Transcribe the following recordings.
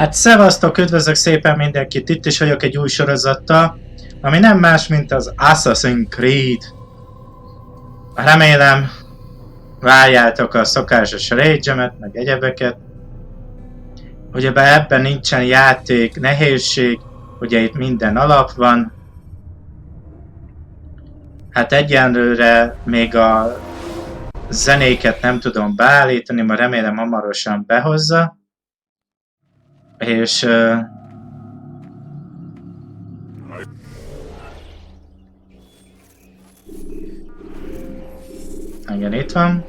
Hát szevasztok, üdvözlök szépen mindenkit, itt is vagyok egy új sorozattal, ami nem más, mint az Assassin's Creed. Remélem, várjátok a szokásos rage-emet, meg egyebeket. Ugyebár ebben nincsen játék, nehézség, ugye itt minden alap van. Hát egyenlőre még a zenéket nem tudom beállítani, ma remélem hamarosan behozza. És igen, itt van.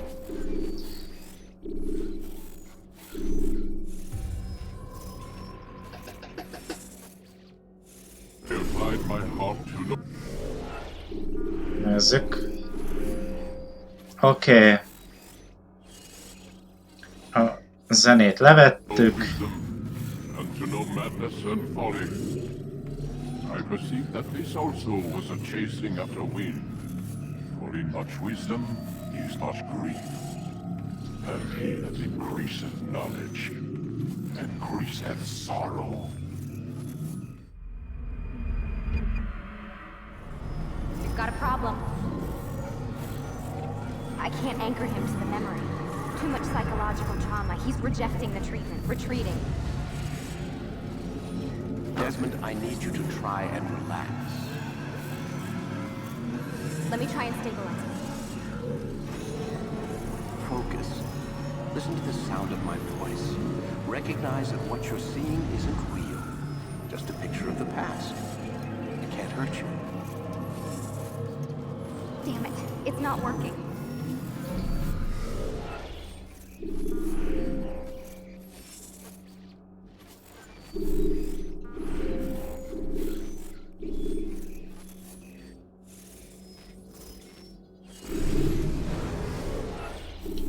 Nézzük. Oké. A zenét levettük. I perceive that this also was a chasing after wind. For in much wisdom is much grief. And he that increaseth knowledge increaseth sorrow. We've got a problem. I can't anchor him to the memory. Too much psychological trauma. He's rejecting the treatment, retreating. Desmond, I need you to try and relax. Let me try and stabilize him. Focus. Listen to the sound of my voice. Recognize that what you're seeing isn't real. Just a picture of the past. It can't hurt you. Damn it, it's not working.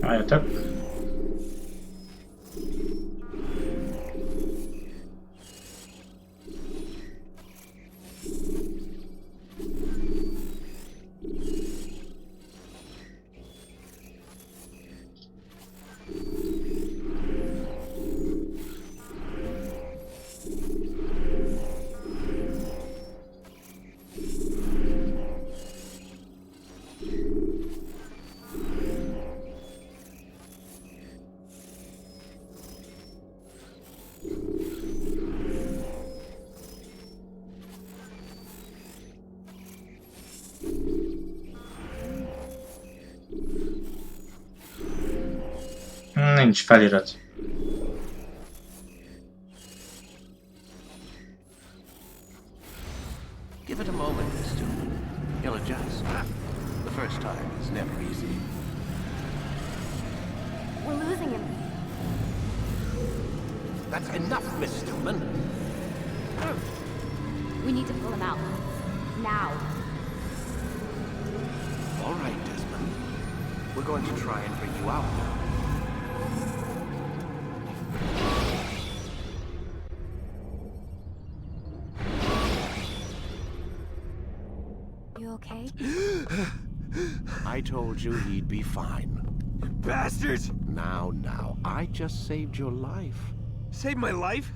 Várjatok. Nincs felirat. Give it a moment, Mr. He'll adjust. The first time is never easy. We're losing him. That's enough, Miss Stillman. We need to pull him out. Now. All right, Desmond. We're going to try and bring you out now. You okay? I told you he'd be fine. Bastards! Now, I just saved your life. Saved my life?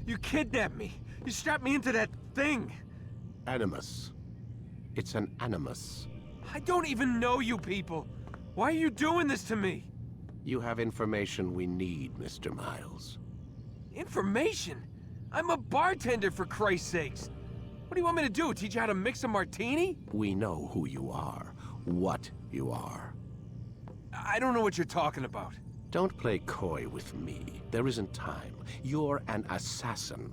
You kidnapped me. You strapped me into that thing. Animus. It's an animus. I don't even know you people. Why are you doing this to me? You have information we need, Mr. Miles. Information? I'm a bartender, for Christ's sakes. What do you want me to do? Teach you how to mix a martini? We know who you are, what you are. I don't know what you're talking about. Don't play coy with me. There isn't time. You're an assassin.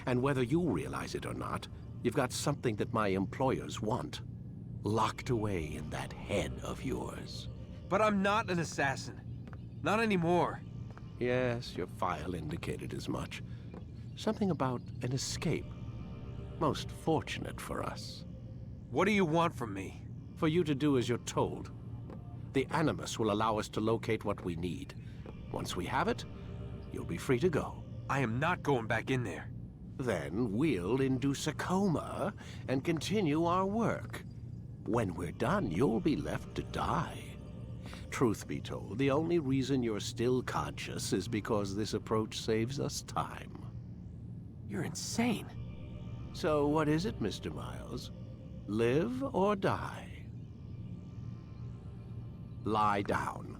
And whether you realize it or not, you've got something that my employers want. Locked away in that head of yours. But I'm not an assassin. Not anymore. Yes, your file indicated as much. Something about an escape. Most fortunate for us. What do you want from me? For you to do as you're told. The Animus will allow us to locate what we need. Once we have it, you'll be free to go. I am not going back in there. Then we'll induce a coma and continue our work. When we're done, you'll be left to die. Truth be told, the only reason you're still conscious is because this approach saves us time. You're insane. So what is it, Mr. Miles? Live or die? Lie down.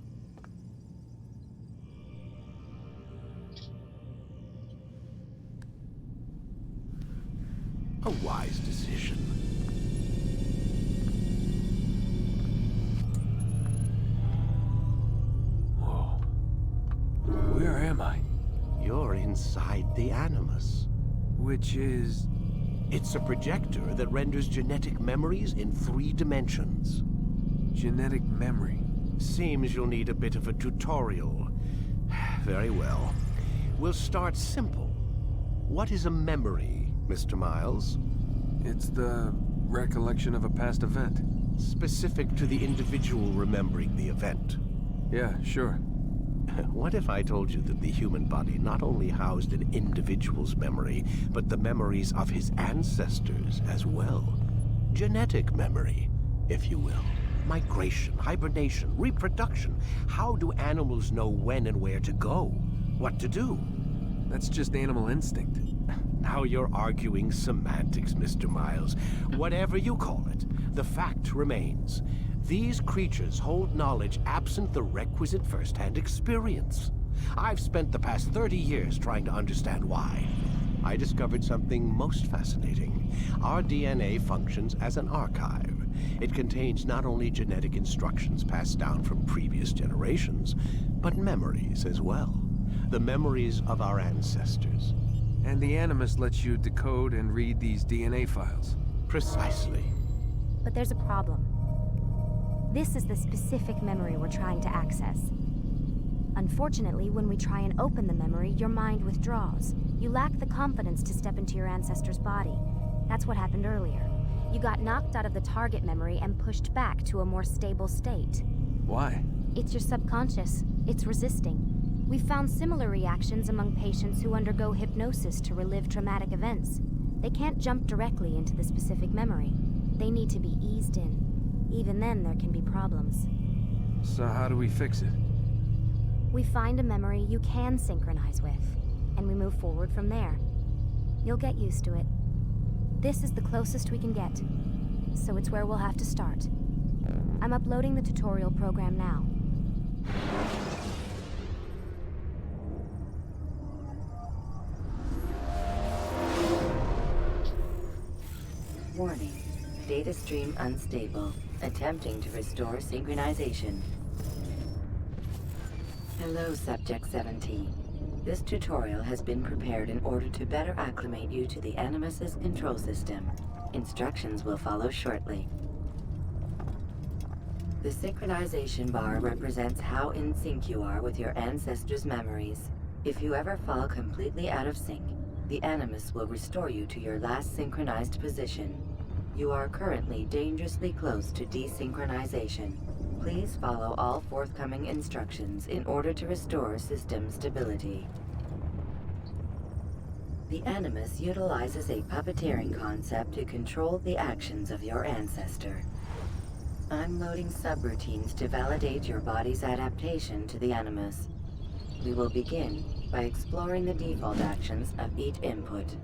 A wise decision. Whoa. Where am I? You're inside the Animus. Which is... It's a projector that renders genetic memories in 3 dimensions. genetic memory. Seems you'll need a bit of a tutorial. Very well. We'll start simple. What is a memory, Mr. Miles? It's the recollection of a past event. Specific to the individual remembering the event. Yeah, sure. What if I told you that the human body not only housed an individual's memory, but the memories of his ancestors as well? Genetic memory, if you will. Migration, hibernation, reproduction. How do animals know when and where to go? What to do? That's just animal instinct. Now you're arguing semantics, Mr. Miles. Whatever you call it, the fact remains. These creatures hold knowledge absent the requisite first-hand experience. I've spent the past 30 years trying to understand why. I discovered something most fascinating. Our DNA functions as an archive. It contains not only genetic instructions passed down from previous generations, but memories as well. The memories of our ancestors. And the Animus lets you decode and read these DNA files. Precisely. But there's a problem. This is the specific memory we're trying to access. Unfortunately, when we try and open the memory, your mind withdraws. You lack the confidence to step into your ancestor's body. That's what happened earlier. You got knocked out of the target memory and pushed back to a more stable state. Why? It's your subconscious. It's resisting. We've found similar reactions among patients who undergo hypnosis to relive traumatic events. They can't jump directly into the specific memory. They need to be eased in. Even then, there can be problems. So how do we fix it? We find a memory you can synchronize with, and we move forward from there. You'll get used to it. This is the closest we can get, so it's where we'll have to start. I'm uploading the tutorial program now. Warning. Data stream unstable. Attempting to restore synchronization. Hello, Subject 17. This tutorial has been prepared in order to better acclimate you to the Animus's control system. Instructions will follow shortly. The synchronization bar represents how in sync you are with your ancestors' memories. If you ever fall completely out of sync, the Animus will restore you to your last synchronized position. You are currently dangerously close to desynchronization. Please follow all forthcoming instructions in order to restore system stability. The Animus utilizes a puppeteering concept to control the actions of your ancestor. I'm loading subroutines to validate your body's adaptation to the Animus. We will begin by exploring the default actions of each input.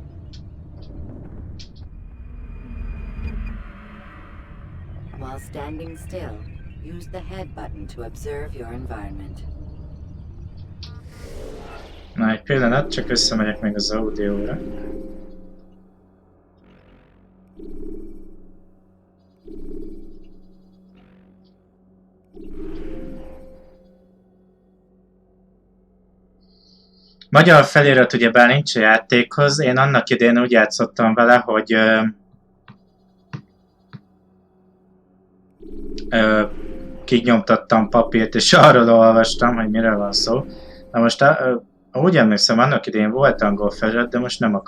While standing still, use the head button to observe your environment. Na, egy pillanat, csak összemegyek még az audióra. Magyar felirat ugyebár nincs a játékhoz, én annak idén úgy játszottam vele, hogy kinyomtattam papírt, és arról olvastam, hogy miről van szó. Na most, úgy emlékszem, annak idén volt angol felirat, de most nem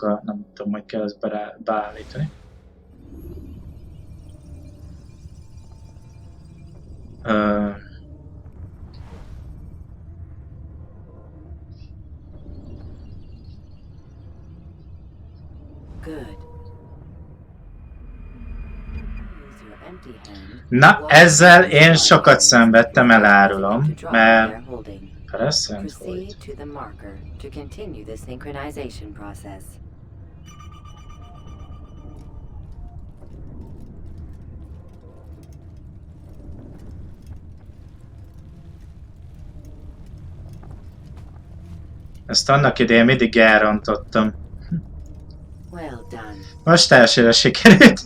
tudom, hogy kell ezt beállítani. Na, ezzel én sokat szenvedtem, elárulom, mert Crescent volt. Proceed to the marker to continue the synchronization process. Ezt annak idején mindig elrontottam. Well done. Most elsőre sikerült.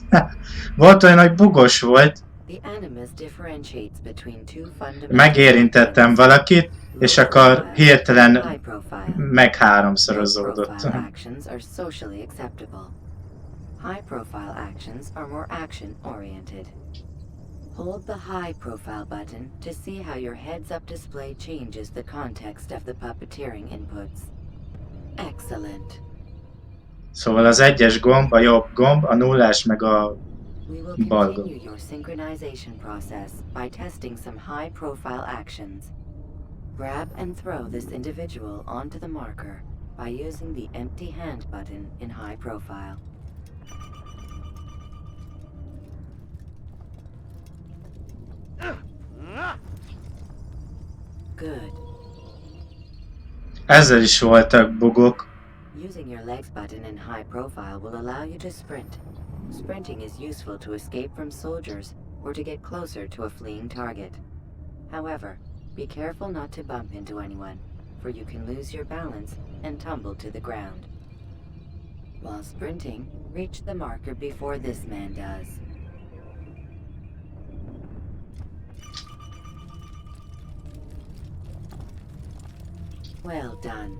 Volt olyan, hogy bugos volt. The animus differentiates between two fundamental Megérintettem valakit, és akkor hirtelen high profile. megháromszorozódott. Low-profile actions are socially acceptable. High-profile actions are more action-oriented. Hold the high-profile button to see how your heads-up display changes the context of the puppeteering inputs. Excellent. Szóval az 1-es gomb a jobb gomb, a 0-ás meg a We will bal gomb. continue your synchronization process by testing some high-profile actions. Grab and throw this individual onto the marker by using the empty hand button in high profile. Good. Ezzel is voltak bugok. Using your legs button in high profile will allow you to sprint. Sprinting is useful to escape from soldiers or to get closer to a fleeing target. However, be careful not to bump into anyone, for you can lose your balance and tumble to the ground. While sprinting, reach the marker before this man does. Well done.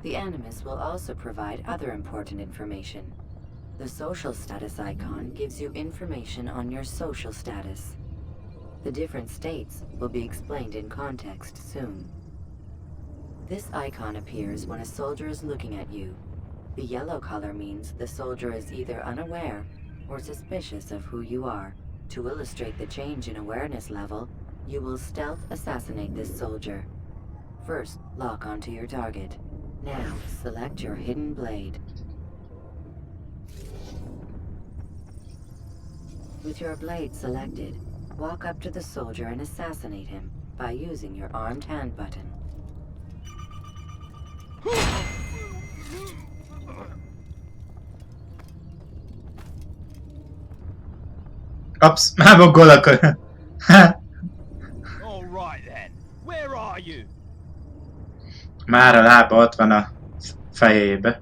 The animus will also provide other important information. The social status icon gives you information on your social status. The different states will be explained in context soon. This icon appears when a soldier is looking at you. The yellow color means the soldier is either unaware or suspicious of who you are. To illustrate the change in awareness level, you will stealth assassinate this soldier. First, lock onto your target. Now, select your hidden blade. With your blade selected, walk up to the soldier and assassinate him by using your armed hand button. Ups, mábogol akkor. All right then. Where are you? Már a lába ott van a fejébe.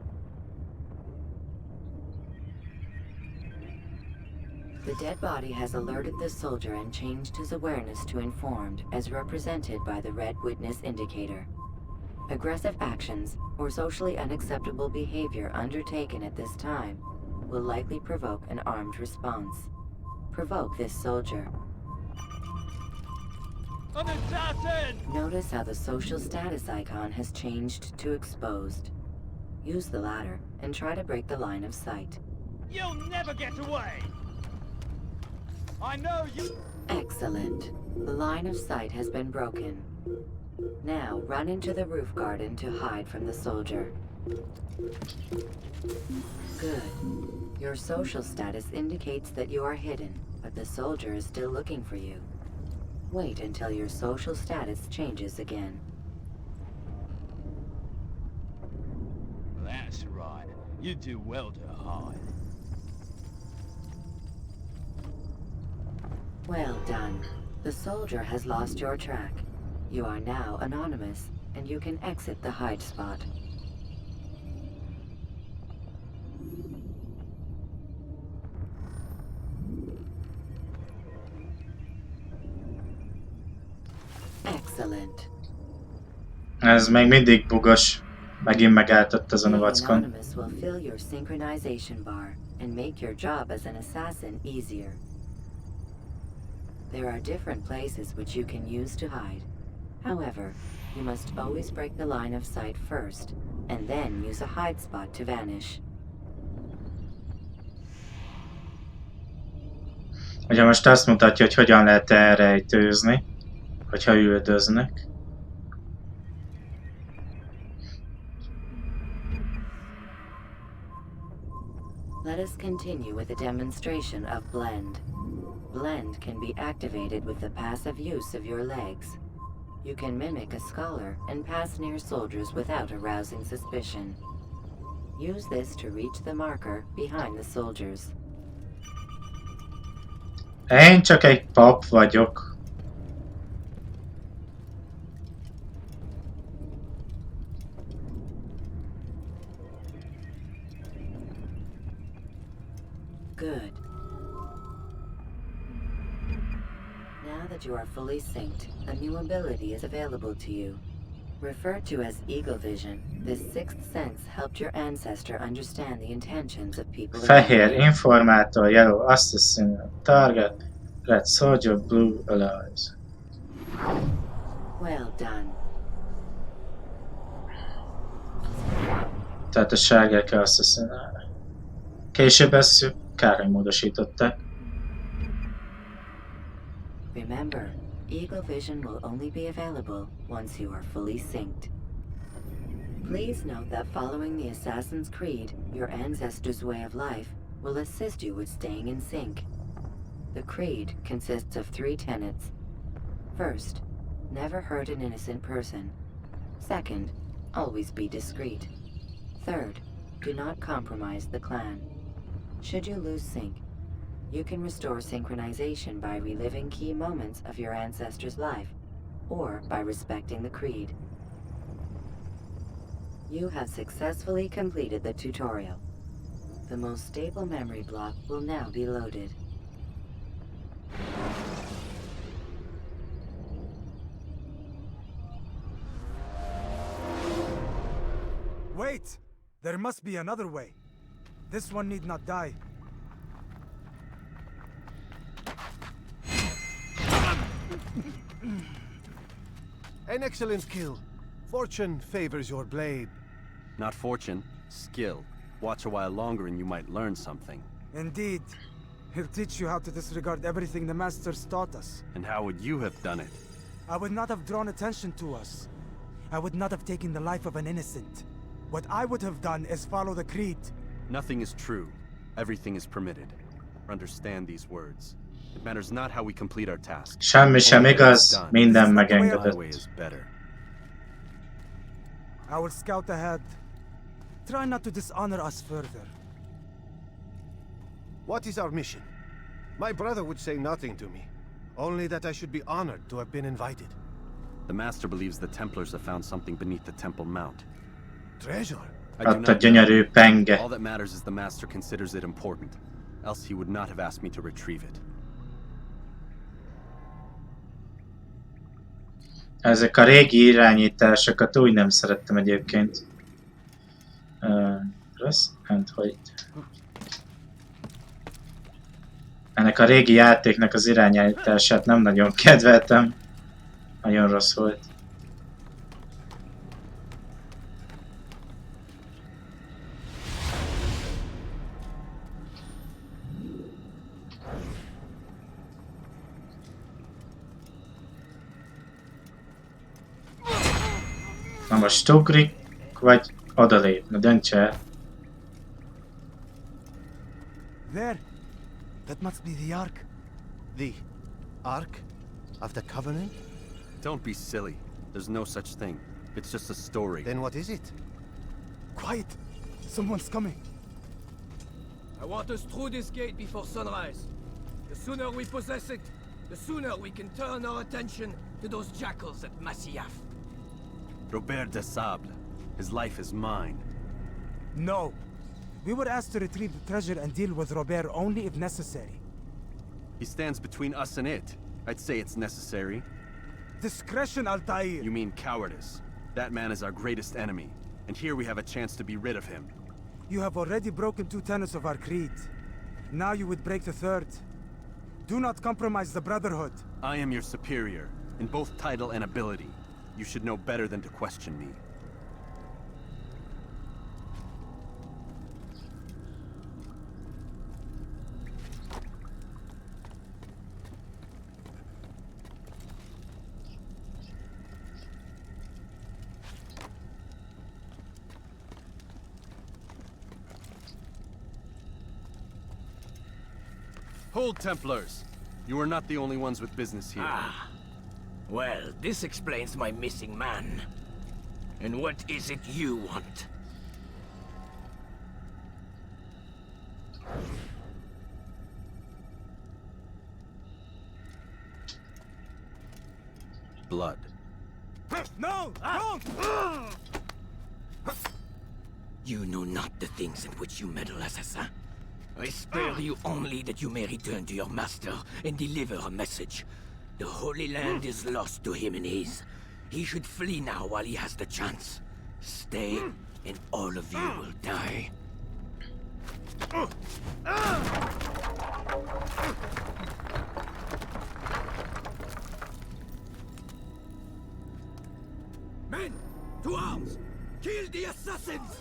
The dead body has alerted the soldier and changed his awareness to informed, as represented by the red witness indicator. Aggressive actions or socially unacceptable behavior undertaken at this time will likely provoke an armed response. Provoke this soldier. An assassin! Notice how the social status icon has changed to exposed. Use the latter and try to break the line of sight. You'll never get away! I know you... Excellent. The line of sight has been broken. Now run into the roof garden to hide from the soldier. Good. Your social status indicates that you are hidden, but the soldier is still looking for you. Wait until your social status changes again. That's right. You do well to hide. Well done. The soldier has lost your track. You are now anonymous, and you can exit the hide spot. Excellent. Ez még mindig bugos. Megint megálltott azon a Being vackon. anonymous will fill your synchronization bar and make your job as an assassin easier. There are different places which you can use to hide. However, you must always break the line of sight first, and then use a hide spot to vanish. Ugye most azt mutatja, hogy hogyan lehet elrejtőzni, hogyha üldöznek. Let us continue with a demonstration of Blend. Blend can be activated with the passive use of your legs. You can mimic a scholar and pass near soldiers without arousing suspicion. Use this to reach the marker behind the soldiers. Én csak egy pap vagyok. Now that you are fully synced, a new ability is available to you. Referred to as Eagle Vision, this sixth sense helped your ancestor understand the intentions of people around Fehér you. Informator, Yellow Assassin, Target, Red Soldier, Blue Allies. Well done. Tehát a sárgát kell asszaszínálni. Később ezt kár, hogy módosították. Remember, Eagle Vision will only be available once you are fully synced. Please note that following the Assassin's Creed, your ancestors' way of life, will assist you with staying in sync. The Creed consists of 3 tenets. First, never hurt an innocent person. Second, always be discreet. Third, do not compromise the clan. Should you lose sync, you can restore synchronization by reliving key moments of your ancestor's life, or by respecting the Creed. You have successfully completed the tutorial. The most stable memory block will now be loaded. Wait! There must be another way. This one need not die. An excellent kill. Fortune favors your blade. Not fortune, skill. Watch a while longer and you might learn something. Indeed. He'll teach you how to disregard everything the Masters taught us. And how would you have done it? I would not have drawn attention to us. I would not have taken the life of an innocent. What I would have done is follow the Creed. Nothing is true. Everything is permitted. Understand these words. It matters not how we complete our task. Semmi sem igaz, minden My megengedett. way is better. I will scout ahead. Try not to dishonor us further. What is our mission? My brother would say nothing to me. Only that I should be honored to have been invited. The Master believes the Templars have found something beneath the Temple Mount. Treasure? I do Ott a not know. gyönyörű penge. All that matters is the Master considers it important. Else he would not have asked me to retrieve it. Ezek a régi irányításokat úgy nem szerettem egyébként. Rossz? And hogy... Ennek a régi játéknak az irányítását nem nagyon kedveltem. Nagyon rossz volt. Na most ugrik, vagy odalép? Na dönts el. There! That must be the Ark. The Ark of the Covenant? Don't be silly. There's no such thing. It's just a story. Then what is it? Quiet! Someone's coming. I want us through this gate before sunrise. The sooner we possess it, the sooner we can turn our attention to those jackals at Masyaf. Robert de Sable. His life is mine. No. We were asked to retrieve the treasure and deal with Robert only if necessary. He stands between us and it. I'd say it's necessary. Discretion, Altair! You mean cowardice. That man is our greatest enemy. And here we have a chance to be rid of him. You have already broken 2 tenets of our creed. Now you would break the 3rd. Do not compromise the Brotherhood. I am your superior, in both title and ability. You should know better than to question me. Hold, Templars! You are not the only ones with business here. Ah. Well, this explains my missing man. And what is it you want? Blood. No! Don't! You know not the things in which you meddle, assassin. I spare you only that you may return to your master and deliver a message. The Holy Land is lost to him and his. He should flee now while he has the chance. Stay, and all of you will die. Men, to arms! Kill the assassins!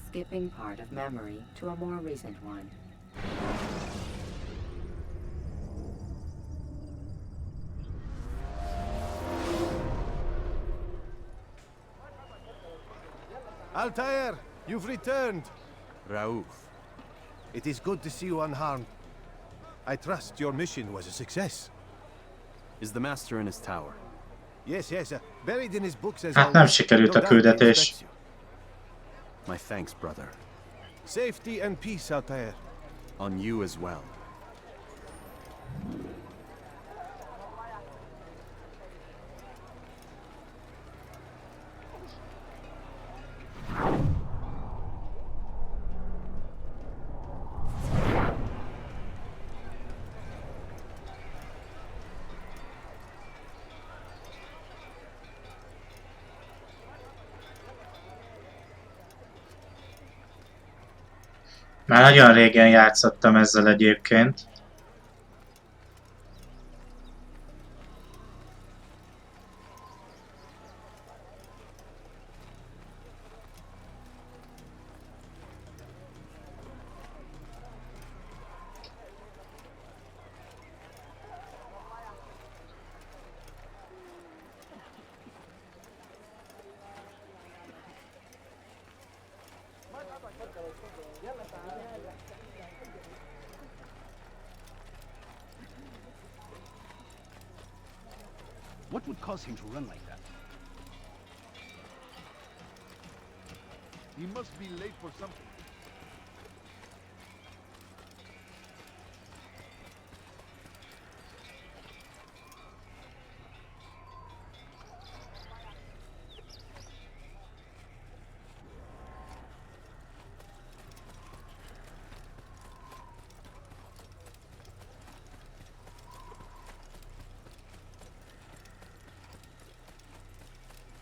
Skipping part of memory to a more recent one. Altair, you've returned. Raouf. It is good to see you unharmed. I trust your mission was a success. Is the master in his tower? Yes, yes, buried in his books as Hát nem always. sikerült a No doubt he küldetés. expects you. My thanks, brother. Safety and peace, Altair. On you as well. Már nagyon régen játszottam ezzel egyébként. What would cause him to run like that? He must be late for something.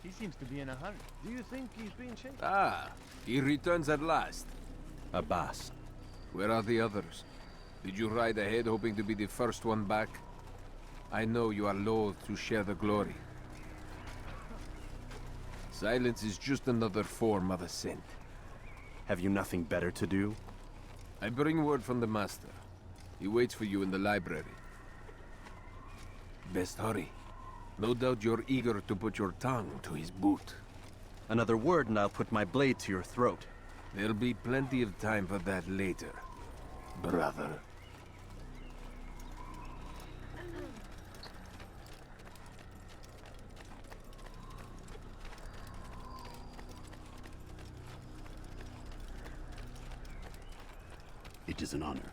He seems to be in a hurry. Do you think he's being chased? Ah, he returns at last. Abbas. Where are the others? Did you ride ahead hoping to be the first one back? I know you are loath to share the glory. Silence is just another form of a Sint. Have you nothing better to do? I bring word from the Master. He waits for you in the library. Best hurry. No doubt you're eager to put your tongue to his boot. Another word and I'll put my blade to your throat. There'll be plenty of time for that later, brother. It is an honor.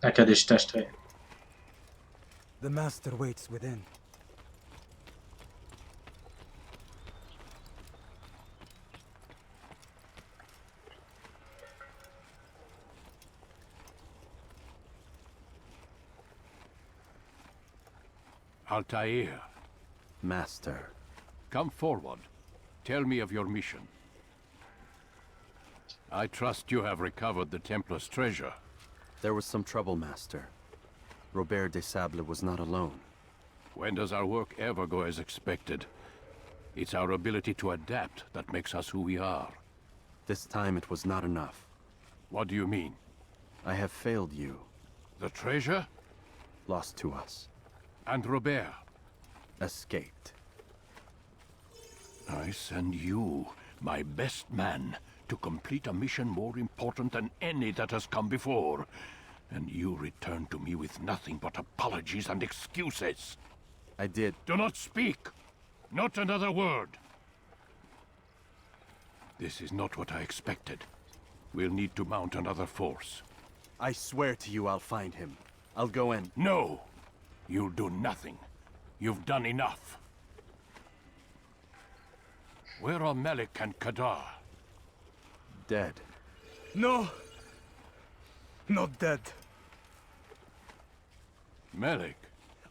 Neked is, testvér. The master waits within. Altair, Master. come forward. Tell me of your mission. I trust you have recovered the Templar's treasure. There was some trouble, Master. Robert de Sable was not alone. When does our work ever go as expected? It's our ability to adapt that makes us who we are. This time it was not enough. What do you mean? I have failed you. The treasure? Lost to us. And Robert? Escaped. I send you, my best man, to complete a mission more important than any that has come before. And you return to me with nothing but apologies and excuses. I did. Do not speak! Not another word! This is not what I expected. We'll need to mount another force. I swear to you I'll find him. I'll go in. No! You'll do nothing. You've done enough. Where are Melik and Kadar? Dead. No. Not dead. Melik?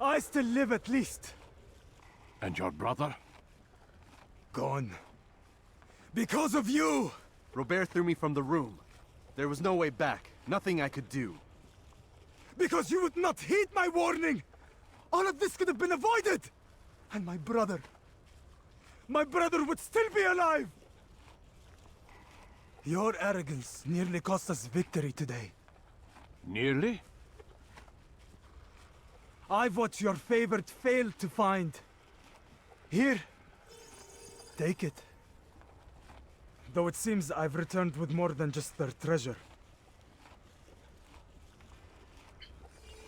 I still live at least. And your brother? Gone. Because of you! Robert threw me from the room. There was no way back. Nothing I could do. Because you would not heed my warning! All of this could have been avoided! And my brother would still be alive! Your arrogance nearly cost us victory today. Nearly? I've what your favorite failed to find. Here. Take it. Though it seems I've returned with more than just their treasure.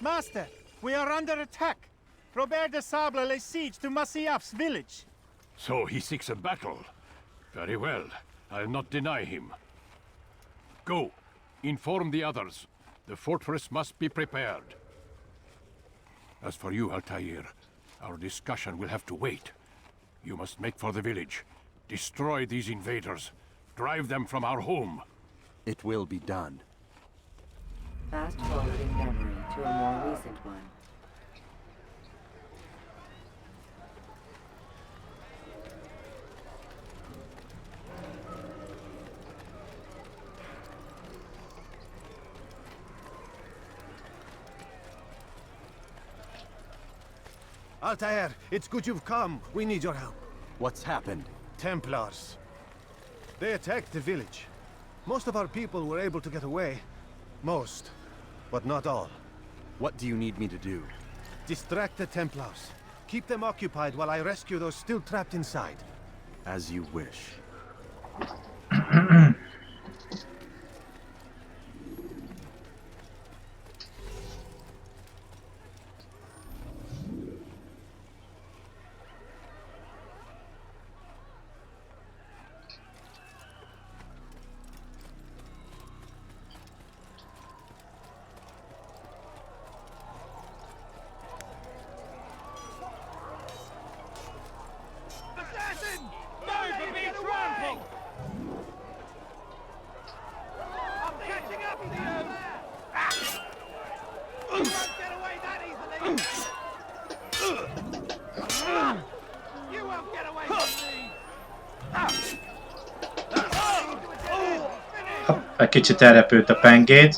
Master, we are under attack. Robert de Sable lays siege to Masyaf's village. So he seeks a battle. Very well. I'll not deny him. Go. Inform the others. The fortress must be prepared. As for you, Altair, our discussion will have to wait. You must make for the village. Destroy these invaders. Drive them from our home. It will be done. Fast-forwarding memory to a more recent one. Altair, it's good you've come. We need your help. What's happened? Templars. They attacked the village. Most of our people were able to get away. Most, but not all. What do you need me to do? Distract the Templars. Keep them occupied while I rescue those still trapped inside. As you wish. Egy kicsit elrepült a pengéd.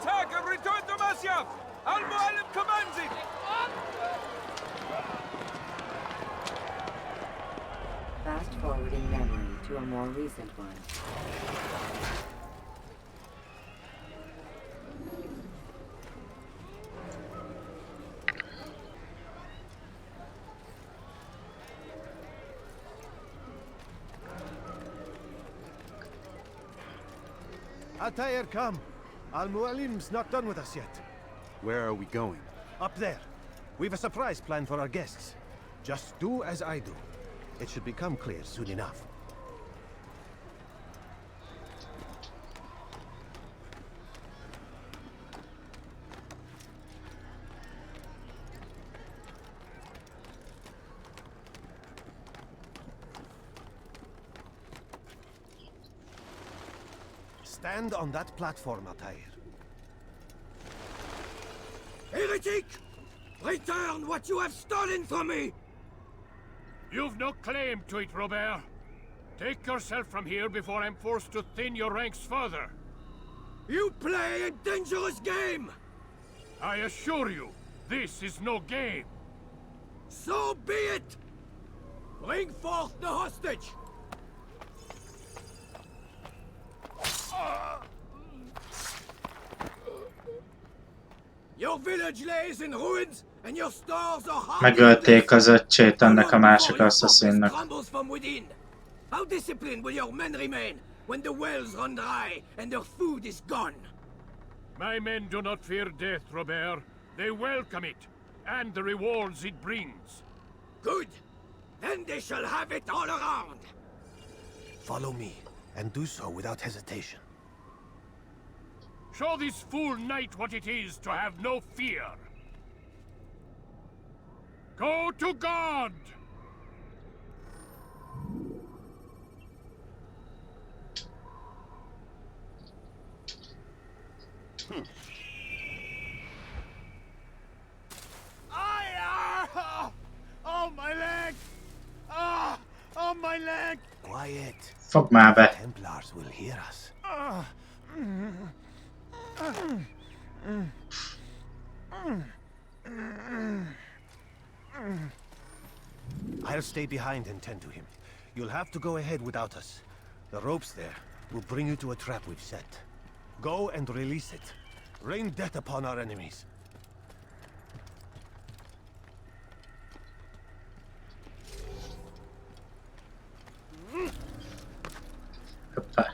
attack and return to Masyaf! Al-Mualim commands it! Fast forwarding memory to a more recent one. Altair, come. Al-Mualim's not done with us yet. Where are we going? Up there. We've a surprise plan for our guests. Just do as I do. It should become clear soon enough. Stand on that platform, Altair. Heretic! Return what you have stolen from me! You've no claim to it, Robert. Take yourself from here before I'm forced to thin your ranks further. You play a dangerous game! I assure you, this is no game. So be it! Bring forth the hostage! Your village lays in ruins, and your stores are hard. Megölték az öccsét ennek a másik asszaszínnak. How disciplined will your men remain when the wells run dry and their food is gone? My men do not fear death, Robert. They welcome it, and the rewards it brings. Good. Then they shall have it all around. Follow me, and do so without hesitation. Show this fool knight what it is to have no fear. Go to God! Oh, my leg! Ah! Oh, my leg! Quiet. Fogd már be! Templars will hear us. I'll stay behind and tend to him. You'll have to go ahead without us. The ropes there will bring you to a trap we've set. Go and release it. Rain death upon our enemies. Hoppá.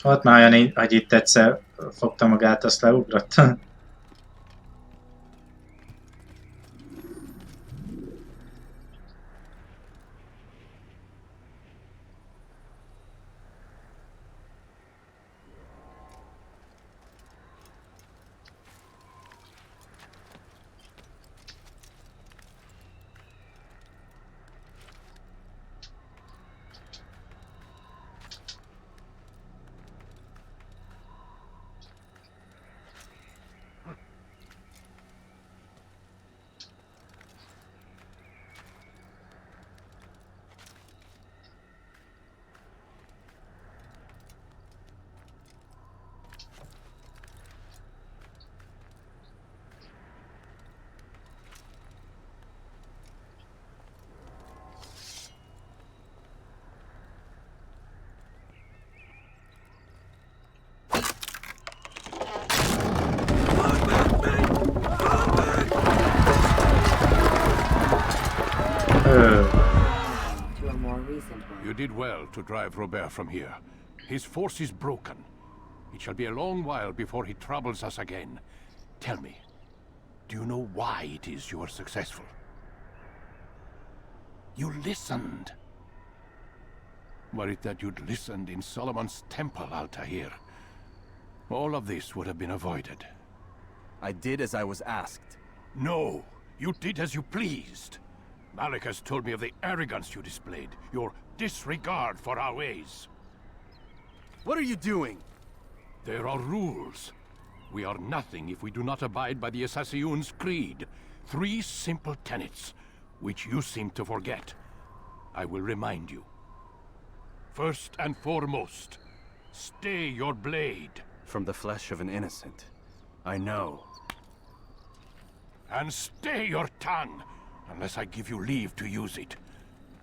Volt már olyan, hogy itt egyszer fogta magát, azt leugrott. You did well to drive Robert from here. His force is broken. It shall be a long while before he troubles us again. Tell me, do you know why it is you are successful? You listened. Were it that you'd listened in Solomon's temple, Altair, all of this would have been avoided. I did as I was asked. No, you did as you pleased. Malik has told me of the arrogance you displayed, your disregard for our ways. What are you doing? There are rules. We are nothing if we do not abide by the Assassin's creed. 3 simple tenets, which you seem to forget. I will remind you. First and foremost, stay your blade. from the flesh of an innocent. I know. And stay your tongue, unless I give you leave to use it.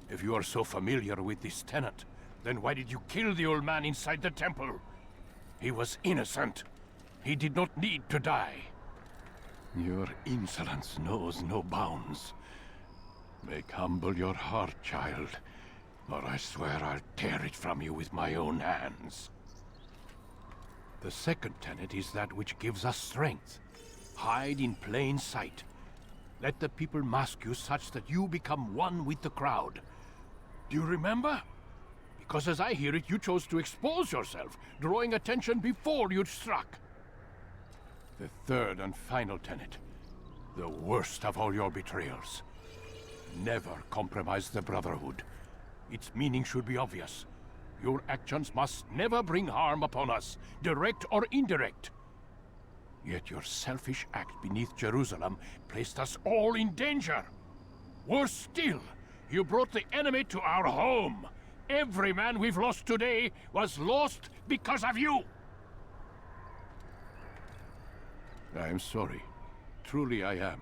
If you are so familiar with this tenant, then why did you kill the old man inside the temple? He was innocent. He did not need to die. Your insolence knows no bounds. Make humble your heart, child, or I swear I'll tear it from you with my own hands. The second tenet is that which gives us strength. Hide in plain sight. Let the people mask you such that you become one with the crowd. Do you remember? Because as I hear it, you chose to expose yourself, drawing attention before you'd struck. The third and final tenet, the worst of all your betrayals. Never compromise the Brotherhood. Its meaning should be obvious. Your actions must never bring harm upon us, direct or indirect. Yet your selfish act beneath Jerusalem placed us all in danger. Worse still, you brought the enemy to our home. Every man we've lost today was lost because of you. I am sorry. Truly I am.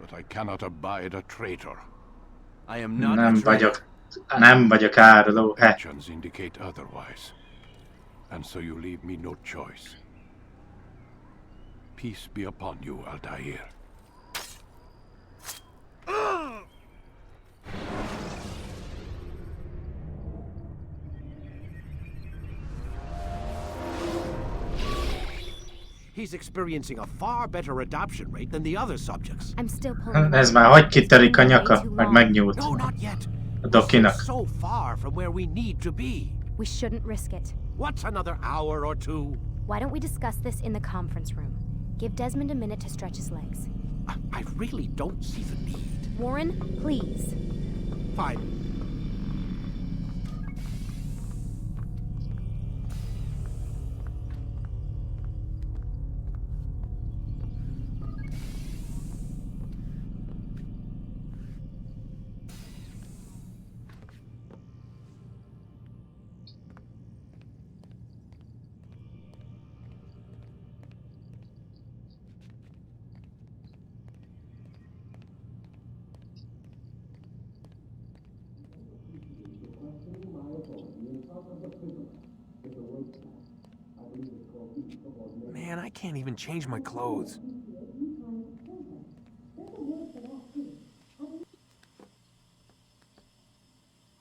But I cannot abide a traitor. I am not a traitor. Nem vagyok áruló. Actions indicate otherwise. And so you leave me no choice. Peace be upon you, Altair. He's experiencing a far better adoption rate than the other subjects. I'm still pulling. Ez már hogy kitörik a nyaka, meg megnyúlt No, not yet. a dokinak. So far from where we need to be. We shouldn't risk it. What's another hour or two? Why don't we discuss this in the conference room? Give Desmond a minute to stretch his legs. I really don't see the need. Warren, please. Fine. Man, I can't even change my clothes.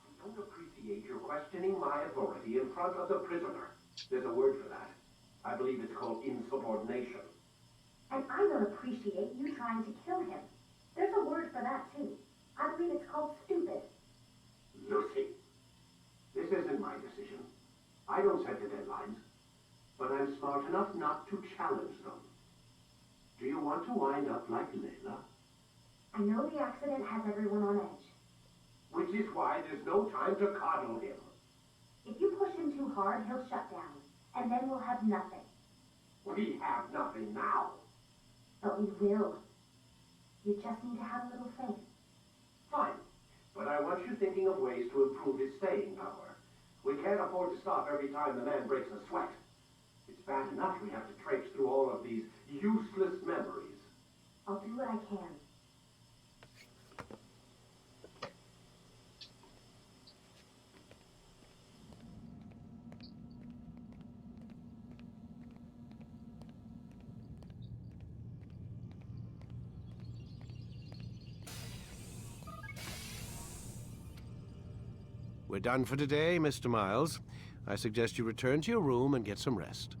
I don't appreciate your questioning my authority in front of the prisoner. There's a word for that. I believe it's called insubordination. And I don't appreciate you trying to kill him. There's a word for that, too. I believe it's called stupid. Lucy, this isn't my decision. I don't set the deadlines. But I'm smart enough not to challenge them. Do you want to wind up like Layla? I know the accident has everyone on edge. Which is why there's no time to coddle him. If you push him too hard, he'll shut down. And then we'll have nothing. We have nothing now. But we will. You just need to have a little faith. Fine. But I want you thinking of ways to improve his staying power. We can't afford to stop every time the man breaks a sweat. It's bad enough we have to traipse through all of these useless memories. I'll do what I can. We're done for today, Mr. Miles. I suggest you return to your room and get some rest.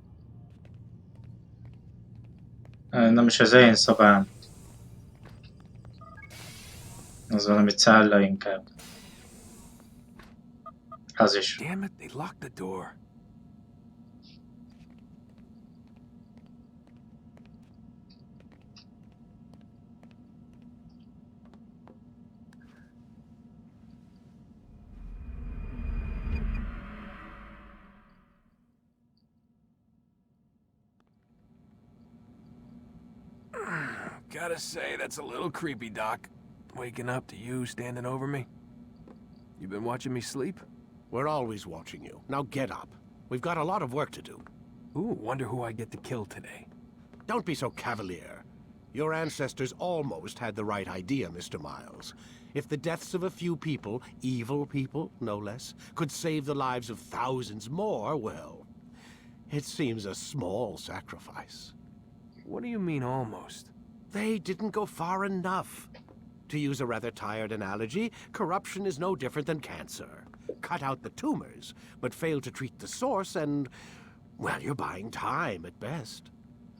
Nem is az én szobám. Az valami cella inkább. Az is. Damn it, they locked the door. Gotta say, that's a little creepy, Doc. Waking up to you standing over me. You been watching me sleep? We're always watching you. Now get up. We've got a lot of work to do. Ooh, wonder who I get to kill today. Don't be so cavalier. Your ancestors almost had the right idea, Mr. Miles. If the deaths of a few people, evil people, no less, could save the lives of thousands more, well, it seems a small sacrifice. What do you mean, almost? They didn't go far enough. To use a rather tired analogy, corruption is no different than cancer. Cut out the tumors, but fail to treat the source and, well, you're buying time at best.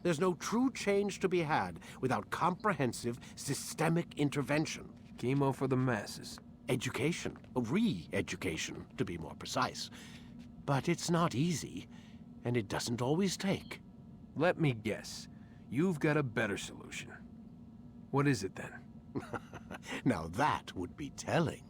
There's no true change to be had without comprehensive, systemic intervention. Chemo for the masses. Education. Re-education, to be more precise. But it's not easy, and it doesn't always take. Let me guess. You've got a better solution. What is it then? Now that would be telling.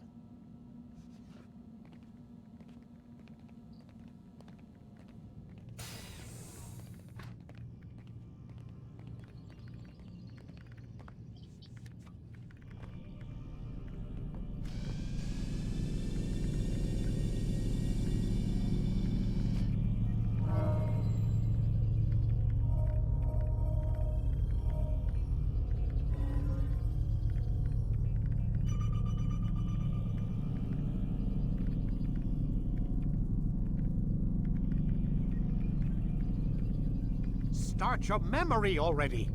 Start your memory already!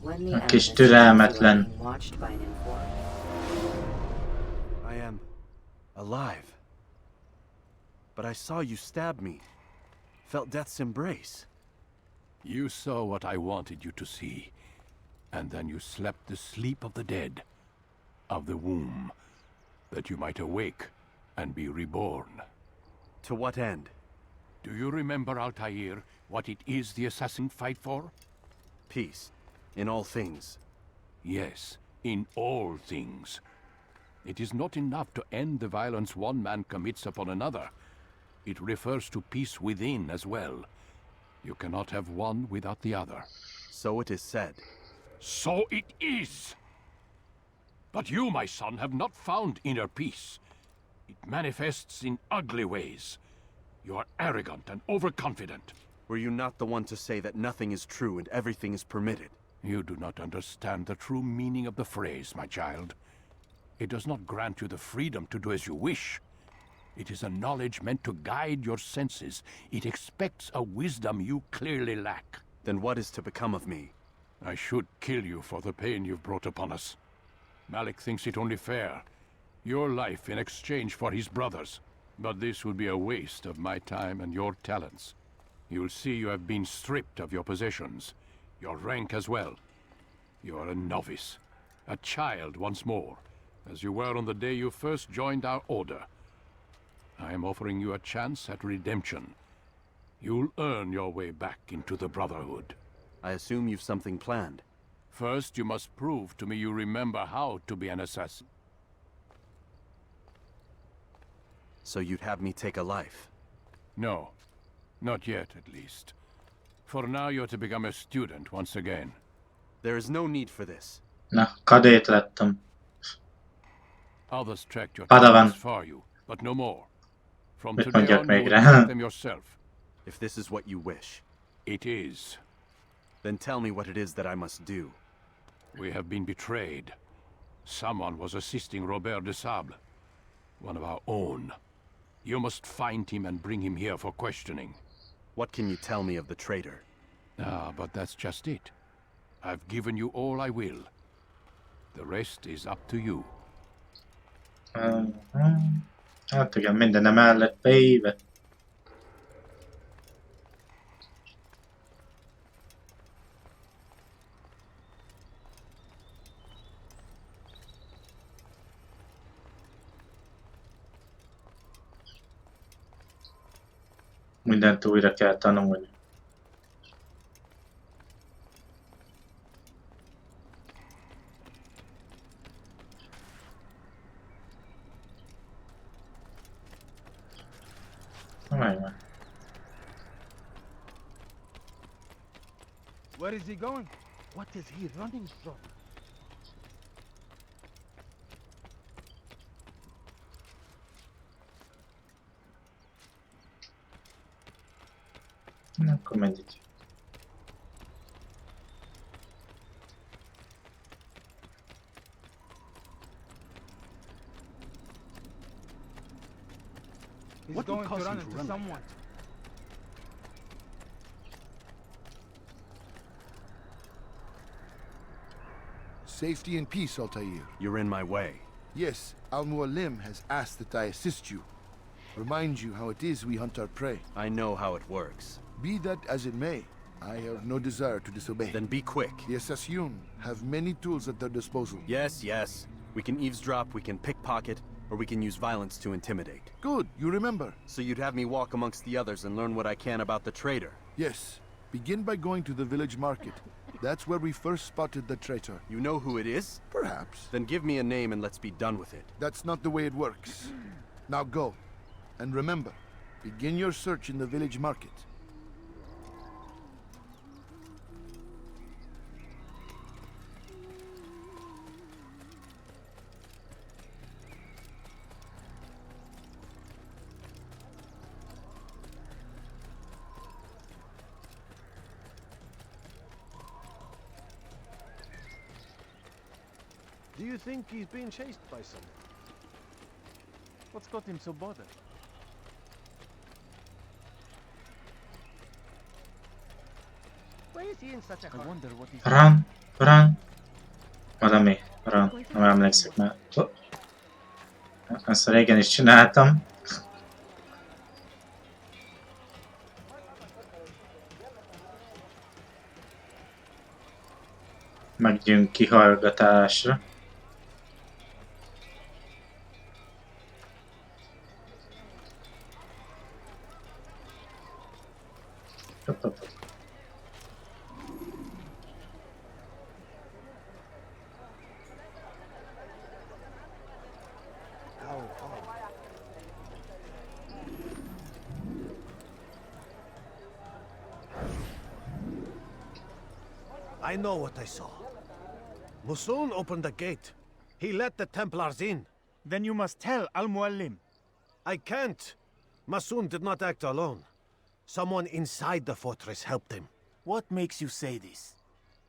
When the A kis animus türelmetlen. is being watched by an informant. I am alive. But I saw you stab me. Felt death's embrace. You saw what I wanted you to see. And then you slept the sleep of the dead. Of the womb. That you might awake and be reborn. To what end? Do you remember, Altair, what it is the assassins fight for? Peace. In all things. Yes, in all things. It is not enough to end the violence one man commits upon another. It refers to peace within as well. You cannot have one without the other. So it is said. So it is! But you, my son, have not found inner peace. It manifests in ugly ways. You are arrogant and overconfident. Were you not the one to say that nothing is true and everything is permitted? You do not understand the true meaning of the phrase, my child. It does not grant you the freedom to do as you wish. It is a knowledge meant to guide your senses. It expects a wisdom you clearly lack. Then what is to become of me? I should kill you for the pain you've brought upon us. Malik thinks it only fair. Your life in exchange for his brother's. But this would be a waste of my time and your talents. You'll see you have been stripped of your possessions. Your rank as well. You are a novice. A child once more. As you were on the day you first joined our order. I am offering you a chance at redemption. You'll earn your way back into the Brotherhood. I assume you've something planned. First, you must prove to me you remember how to be an assassin. So you'd have me take a life? No. Not yet, at least. For now, you're to become a student once again. There is no need for this. Na, kadét lettem. Others tracked your Padawan. talents for you, but no more. From Mit today mondjak on, you még will rá? track them yourself. If this is what you wish. It is. Then tell me what it is that I must do. We have been betrayed. Someone was assisting Robert de Sable. One of our own. You must find him and bring him here for questioning. What can you tell me of the traitor? Ah, but that's just it. I've given you all I will. The rest is up to you. Hát igen, mindenem el lett beíve. Mindent újra kell tanulni. Megvan. Where is he going? What is he running from? Na, akkor mindegy. He's What going would to cause run him to into run like someone. Safety and peace, Altair. You're in my way. Yes, Al-Mualim has asked that I assist you. Remind you how it is we hunt our prey. I know how it works. Be that as it may, I have no desire to disobey. Then be quick. The Assassin have many tools at their disposal. Yes, yes. We can eavesdrop, we can pickpocket, or we can use violence to intimidate. Good, you remember. So you'd have me walk amongst the others and learn what I can about the traitor? Yes. Begin by going to the village market. That's where we first spotted the traitor. You know who it is? Perhaps. Then give me a name and let's be done with it. That's not the way it works. Now go. And remember, begin your search in the village market. Do you think he's being chased by someone? What's got him so bothered? Why is he in such a I hurry? wonder what he's... Run! Valami, run. Nem emlékszek már. Oh. Ezt régen is csináltam. Megyünk kihallgatásra. I know what I saw. Musun opened the gate. He let the Templars in. Then you must tell Al-Mualim. I can't. Musun did not act alone. Someone inside the fortress helped him. What makes you say this?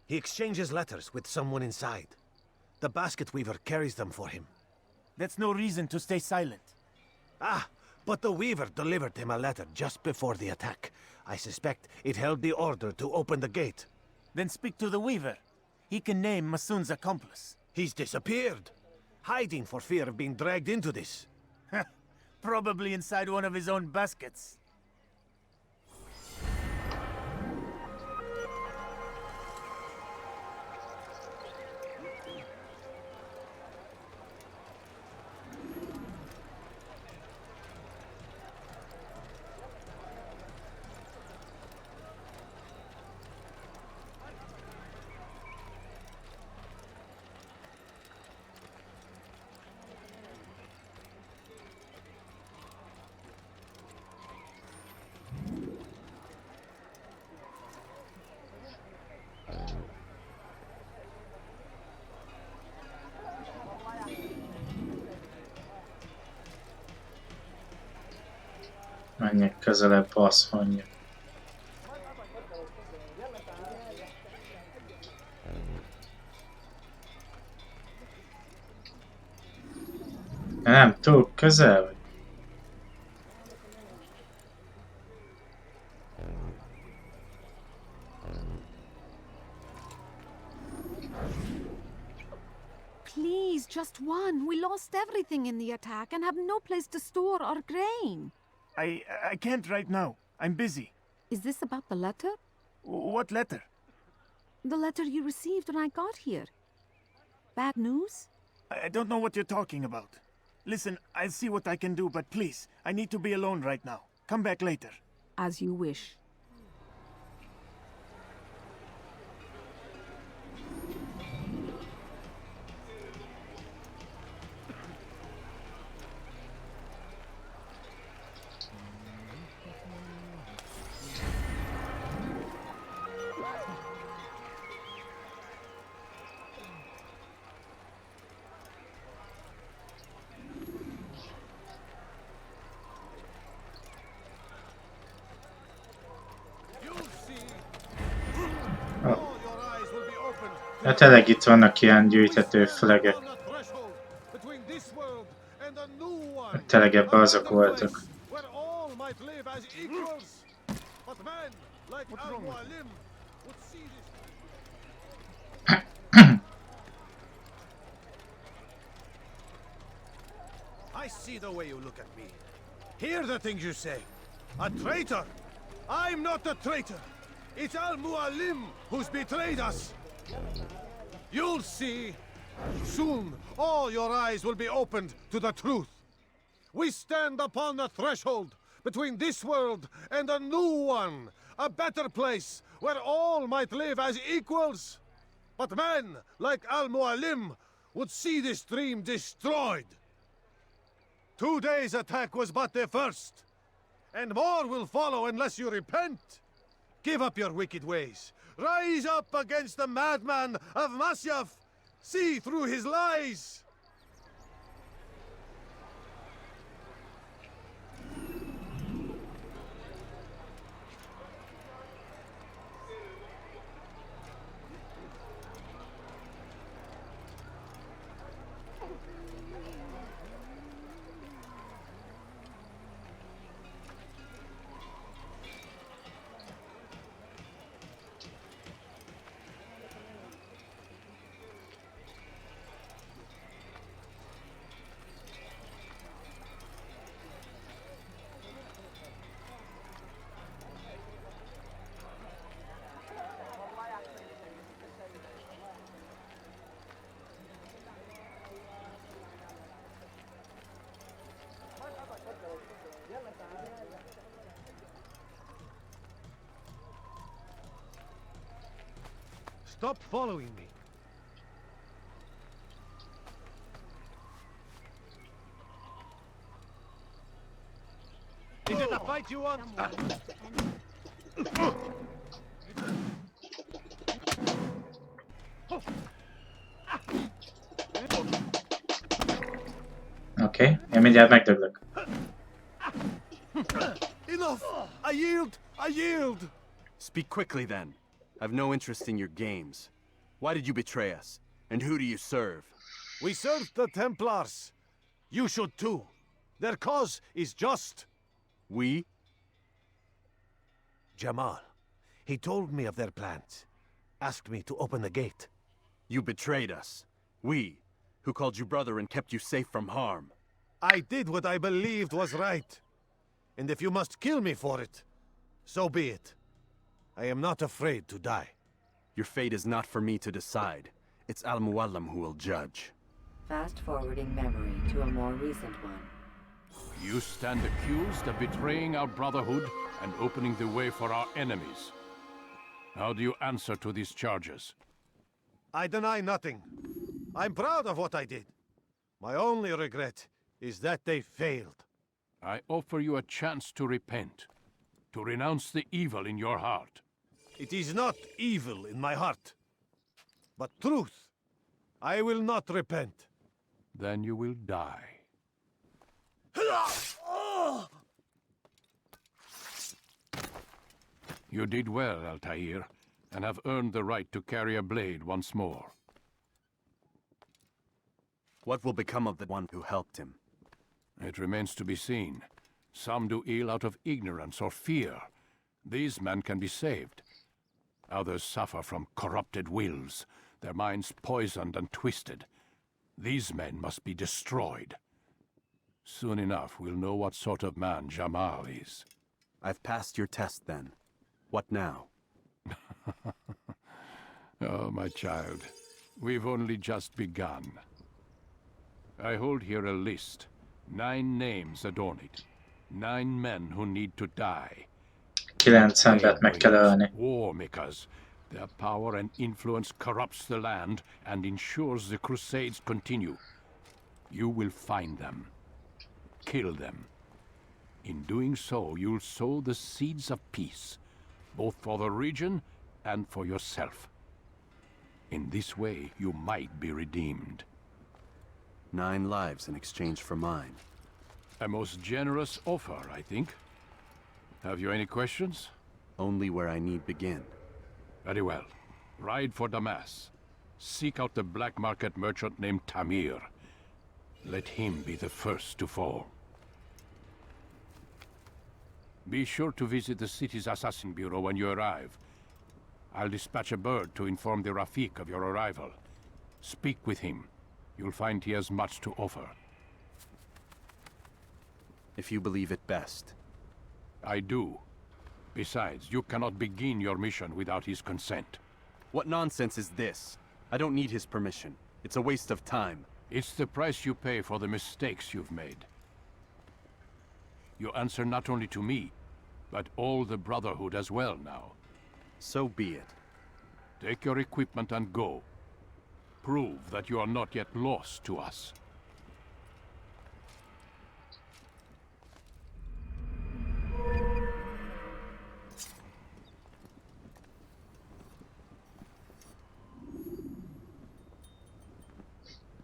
He exchanges letters with someone inside. The basket weaver carries them for him. That's no reason to stay silent. Ah, but the weaver delivered him a letter just before the attack. I suspect it held the order to open the gate. Then speak to the weaver. He can name Masun's accomplice. He's disappeared. Hiding for fear of being dragged into this. Probably inside one of his own baskets. Menjek közelebb, azt mondja. Nem túl közel vagy? Please, just one. We lost everything in the attack and have no place to store our grain. I can't right now. I'm busy. Is this about the letter? What letter? The letter you received when I got here. Bad news? I don't know what you're talking about. Listen, I'll see what I can do, but please, I need to be alone right now. Come back later. As you wish. Hát tényleg itt vannak ilyen gyűjthető flegek. Tényleg ebben azok voltak. I see the way you look at me. Hear the things you say. A traitor! I'm not a traitor! It's Al-Mualim who's betrayed us! You'll see! Soon, all your eyes will be opened to the truth. We stand upon the threshold between this world and a new one, a better place where all might live as equals. But men like Al-Mualim would see this dream destroyed. Today's attack was but the first, and more will follow unless you repent. Give up your wicked ways. Rise up against the madman of Masyaf. See through his lies. Stop following me. Is it a fight you want? Oké, én mindjárt megdöglök. Enough! I yield! I yield! Speak quickly then. I've no interest in your games. Why did you betray us? And who do you serve? We serve the Templars. You should too. Their cause is just. We? Jamal. He told me of their plans. Asked me to open the gate. You betrayed us. We, who called you brother and kept you safe from harm. I did what I believed was right. And if you must kill me for it, so be it. I am not afraid to die. Your fate is not for me to decide. It's Al-Mualim who will judge. Fast-forwarding memory to a more recent one. You stand accused of betraying our brotherhood and opening the way for our enemies. How do you answer to these charges? I deny nothing. I'm proud of what I did. My only regret is that they failed. I offer you a chance to repent, to renounce the evil in your heart. It is not evil in my heart, but truth. I will not repent. Then you will die. You did well, Altair, and have earned the right to carry a blade once more. What will become of the one who helped him? It remains to be seen. Some do ill out of ignorance or fear. These men can be saved. Others suffer from corrupted wills, their minds poisoned and twisted. These men must be destroyed. Soon enough, we'll know what sort of man Jamal is. I've passed your test then. What now? Oh, my child. We've only just begun. I hold here a list. 9 names adorn it. 9 men who need to die. 9 embert meg kell ölni. War makers. Their power and influence corrupts the land and ensures the crusades continue. You will find them. Kill them. In doing so, you'll sow the seeds of peace, both for the region and for yourself. In this way, you might be redeemed. 9 lives in exchange for mine. A most generous offer, I think. Have you any questions? Only where I need begin. Very well. Ride for Damas. Seek out the black market merchant named Tamir. Let him be the first to fall. Be sure to visit the city's assassin bureau when you arrive. I'll dispatch a bird to inform the Rafik of your arrival. Speak with him. You'll find he has much to offer. If you believe it best. I do. Besides, you cannot begin your mission without his consent. What nonsense is this? I don't need his permission. It's a waste of time. It's the price you pay for the mistakes you've made. You answer not only to me, but all the Brotherhood as well now. So be it. Take your equipment and go. Prove that you are not yet lost to us.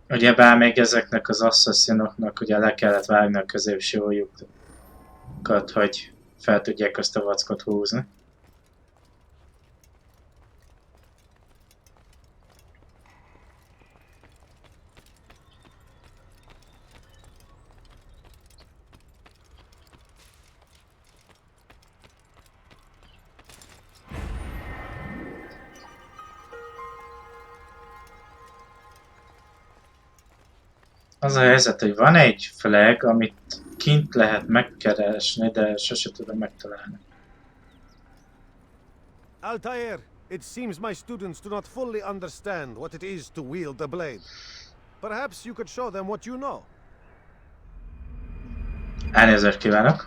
Ugyebár még ezeknek az asszaszinoknak ugye le kellett vágni a középső ujjukat, hogy fel tudják azt a vackot húzni. Az a helyzet, hogy van egy flag, amit kint lehet megkeresni, de sose tudom megtalálni. Altair, it seems my students do not fully understand what it is to wield the blade. Perhaps you could show them what you know. Elnézést kívánok!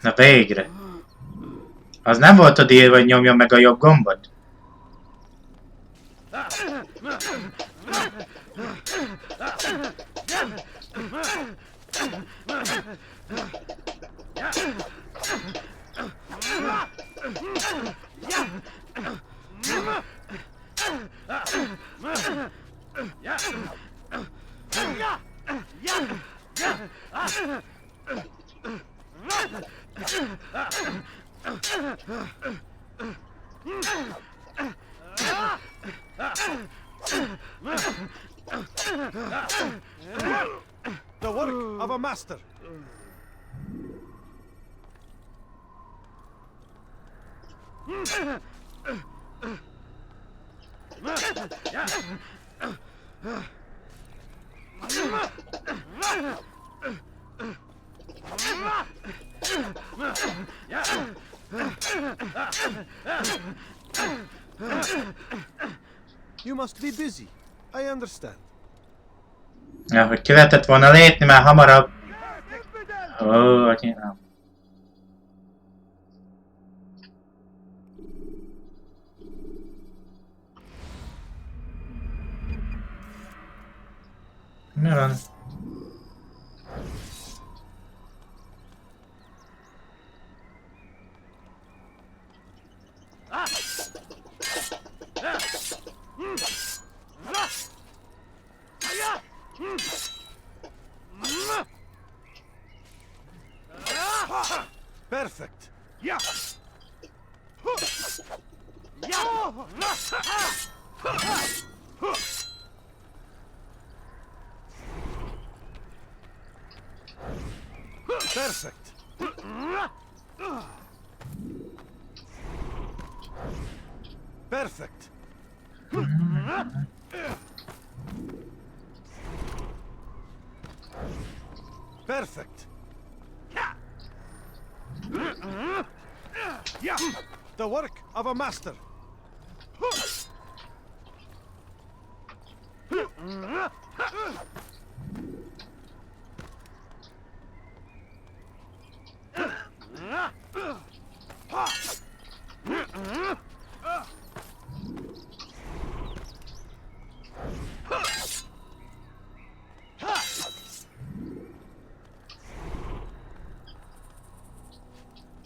Na végre! Az nem volt ott írva, hogy nyomja meg a jobb gombot? The work of a master. You must be busy. I understand. Ja, hogy ki lehetett volna lépni már hamarabb. Ó, anyám. Mi van? Perfect. Yeah. Yeah. Perfect. Perfect. Perfect. Yeah. The work of a master.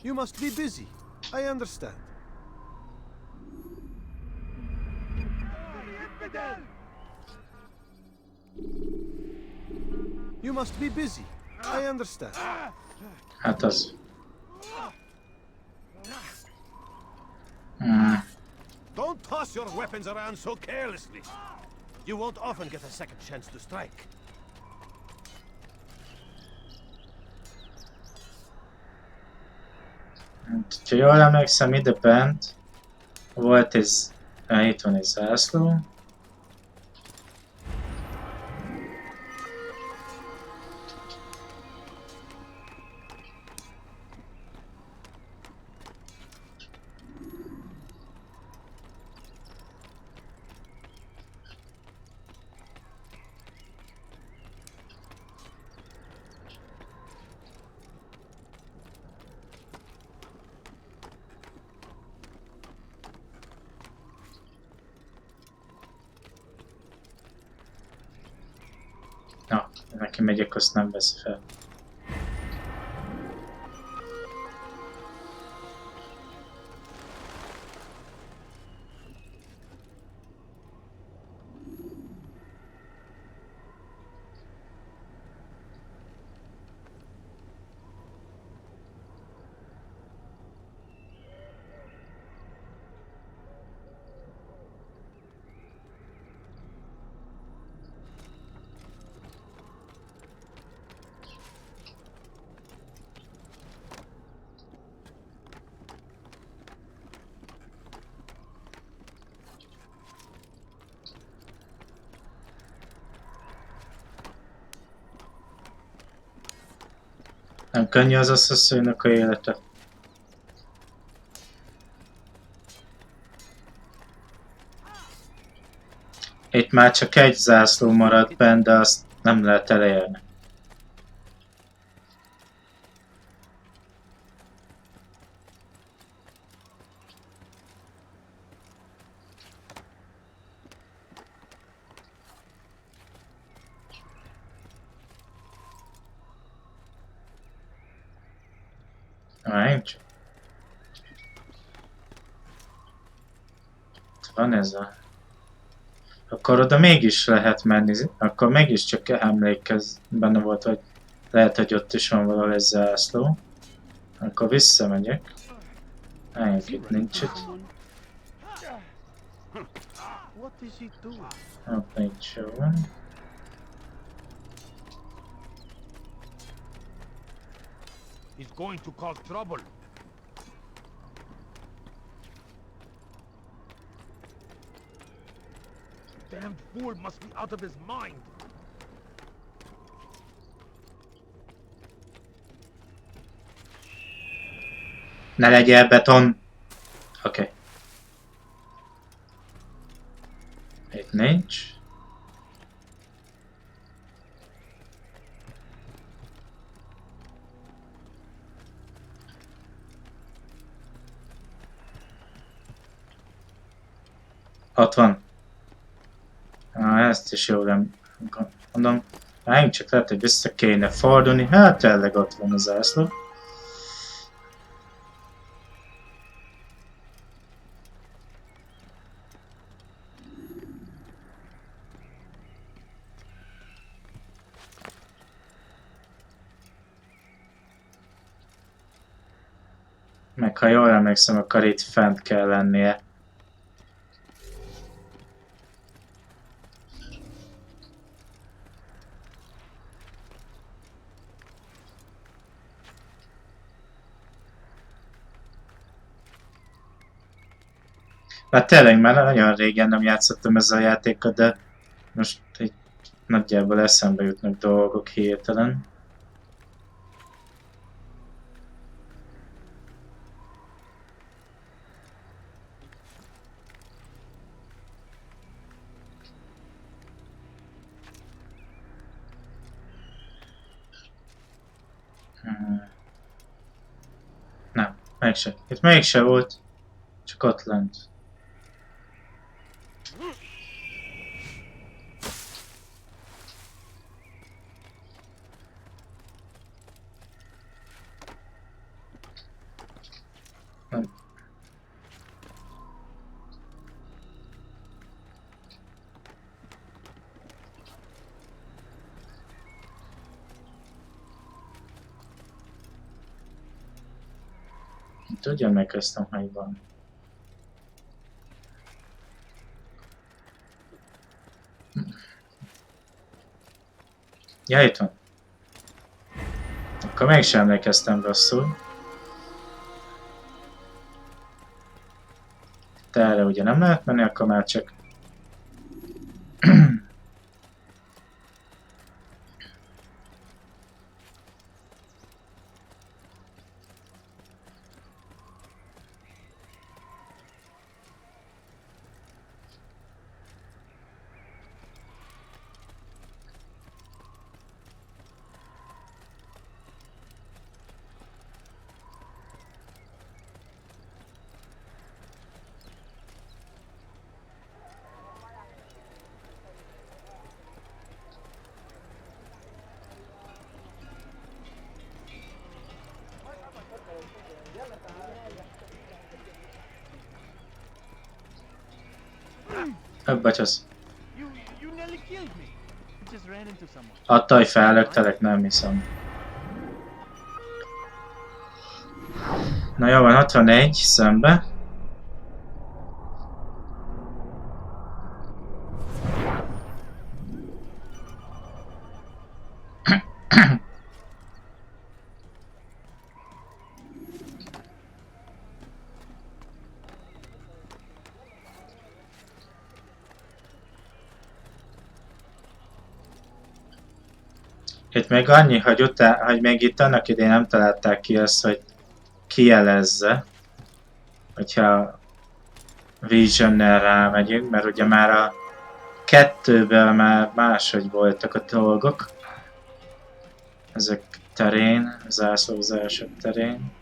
You must be busy. I understand. You must be busy. I understand. Hát az. Don't toss your weapons around so carelessly. You won't often get a second chance to strike. Hát, ha jól emlékszem, ide bent volt ez, itt van egy zászló. Na, neki megyek, azt nem vesz fel. Nem könnyű az asszonynak a élete. Itt már csak egy zászló maradt benne, de azt nem lehet elérni. Nincs. Van ez a... Akkor oda mégis lehet menni, akkor mégiscsak emlékez benne volt, hogy lehet, hogy ott is van valahol egy zászló. Akkor visszamegyek. Itt nincs itt. Ott nincs, jó van. He's going to cause trouble. Damned fool must be out of his mind. Ne legyél beton! Oké. Itt nincs. Ott van. Ezt is jól nem mondom. Én csak lehet, hogy vissza kéne fordulni. Hát tényleg ott van a zászló. Meg ha jól emlékszem, akkor itt fent kell lennie. Hát tényleg már nagyon régen nem játszottam ezzel a játékkal, de most így nagyjából eszembe jutnak dolgok hirtelen. Nem, mégse. Itt mégse volt. Csak ott lent. Nem. Tudja, megkezdtem, hogy van. Ja, itt van. Akkor mégsem emlékeztem rosszul. De erre ugye nem lehet menni, akkor már csak... Bacsasz. Attól, hogy fellöktelek, nem hiszem. Na jó van, 61 szembe. Itt még annyi, hogy még itt annak idején nem találták ki azt, hogy kijelezze, hogyha Visionnel rámegyünk, mert ugye már a 2-ből már máshogy voltak a dolgok. Ezek terén, zászlózások terén.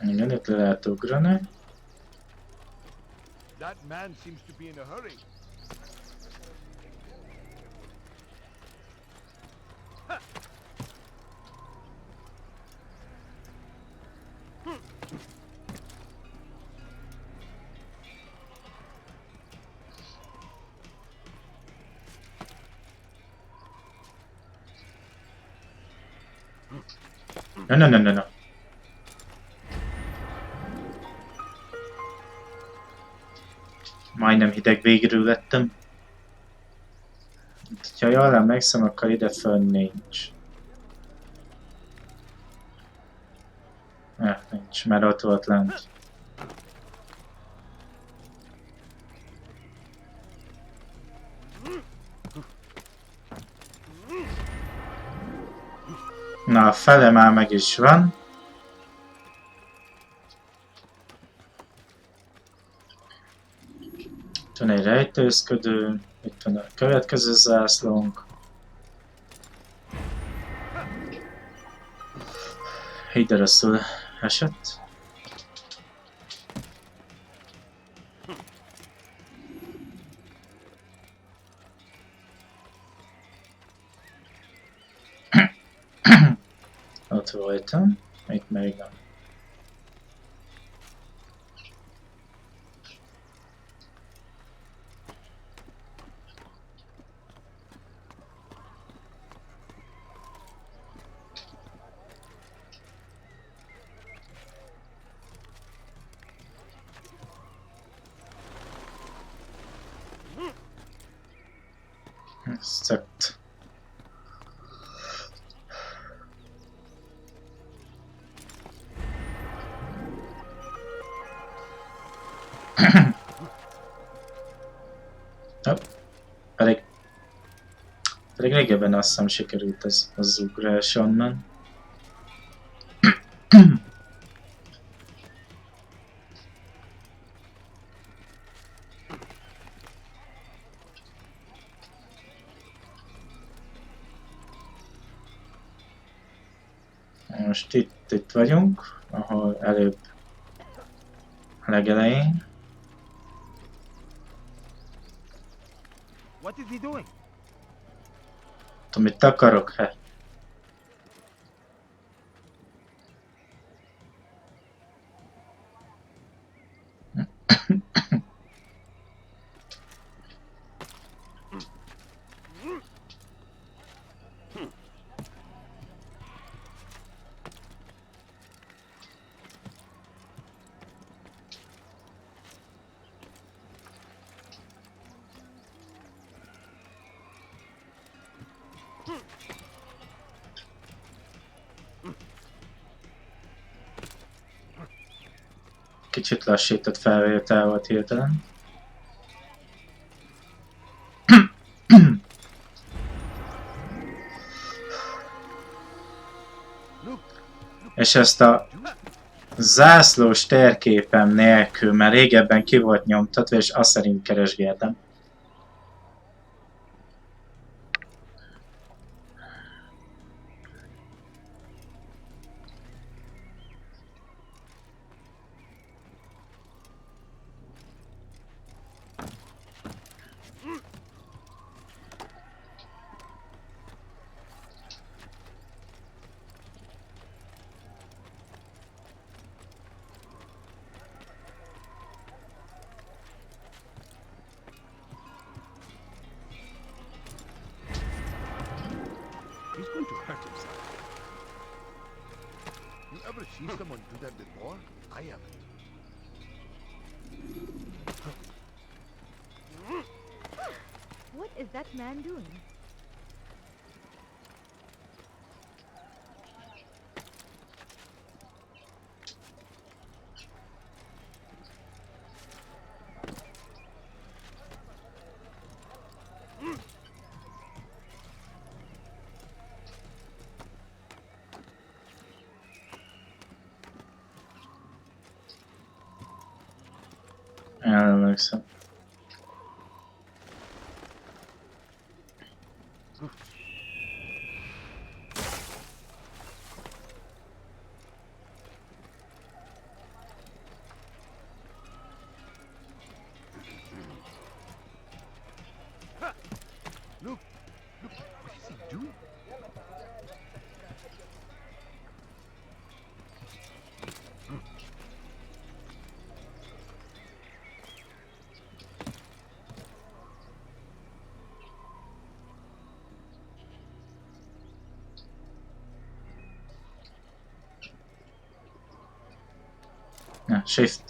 Igen, itt le lehet ugrani. That man seems to be in a hurry. No. Majdnem hideg végről lettem. Ha jól emlékszem, akkor ide fönn nincs. Nincs, mert ott volt lent. Na, a fele már meg is van. Itt van egy rejtőzködő, itt van a következő zászlónk. Ide rosszul esett. Ott voltam, itt még nem. Szökt. Pedig régebben azt hiszem sikerült az ugrás onnan. Most itt vagyunk, ahol előbb legelején. What is he doing? Tudom, mit akarok? Hát. Kicsit lassított felvétel volt hirtelen. És ezt a zászlós térképem nélkül, mert régebben ki volt nyomtatva, és azt szerint keresgéltem. He's going to hurt himself. You ever see someone do that before? I haven't. What is that man doing? Elmegykszem. Look, what is he doing? Na, shift.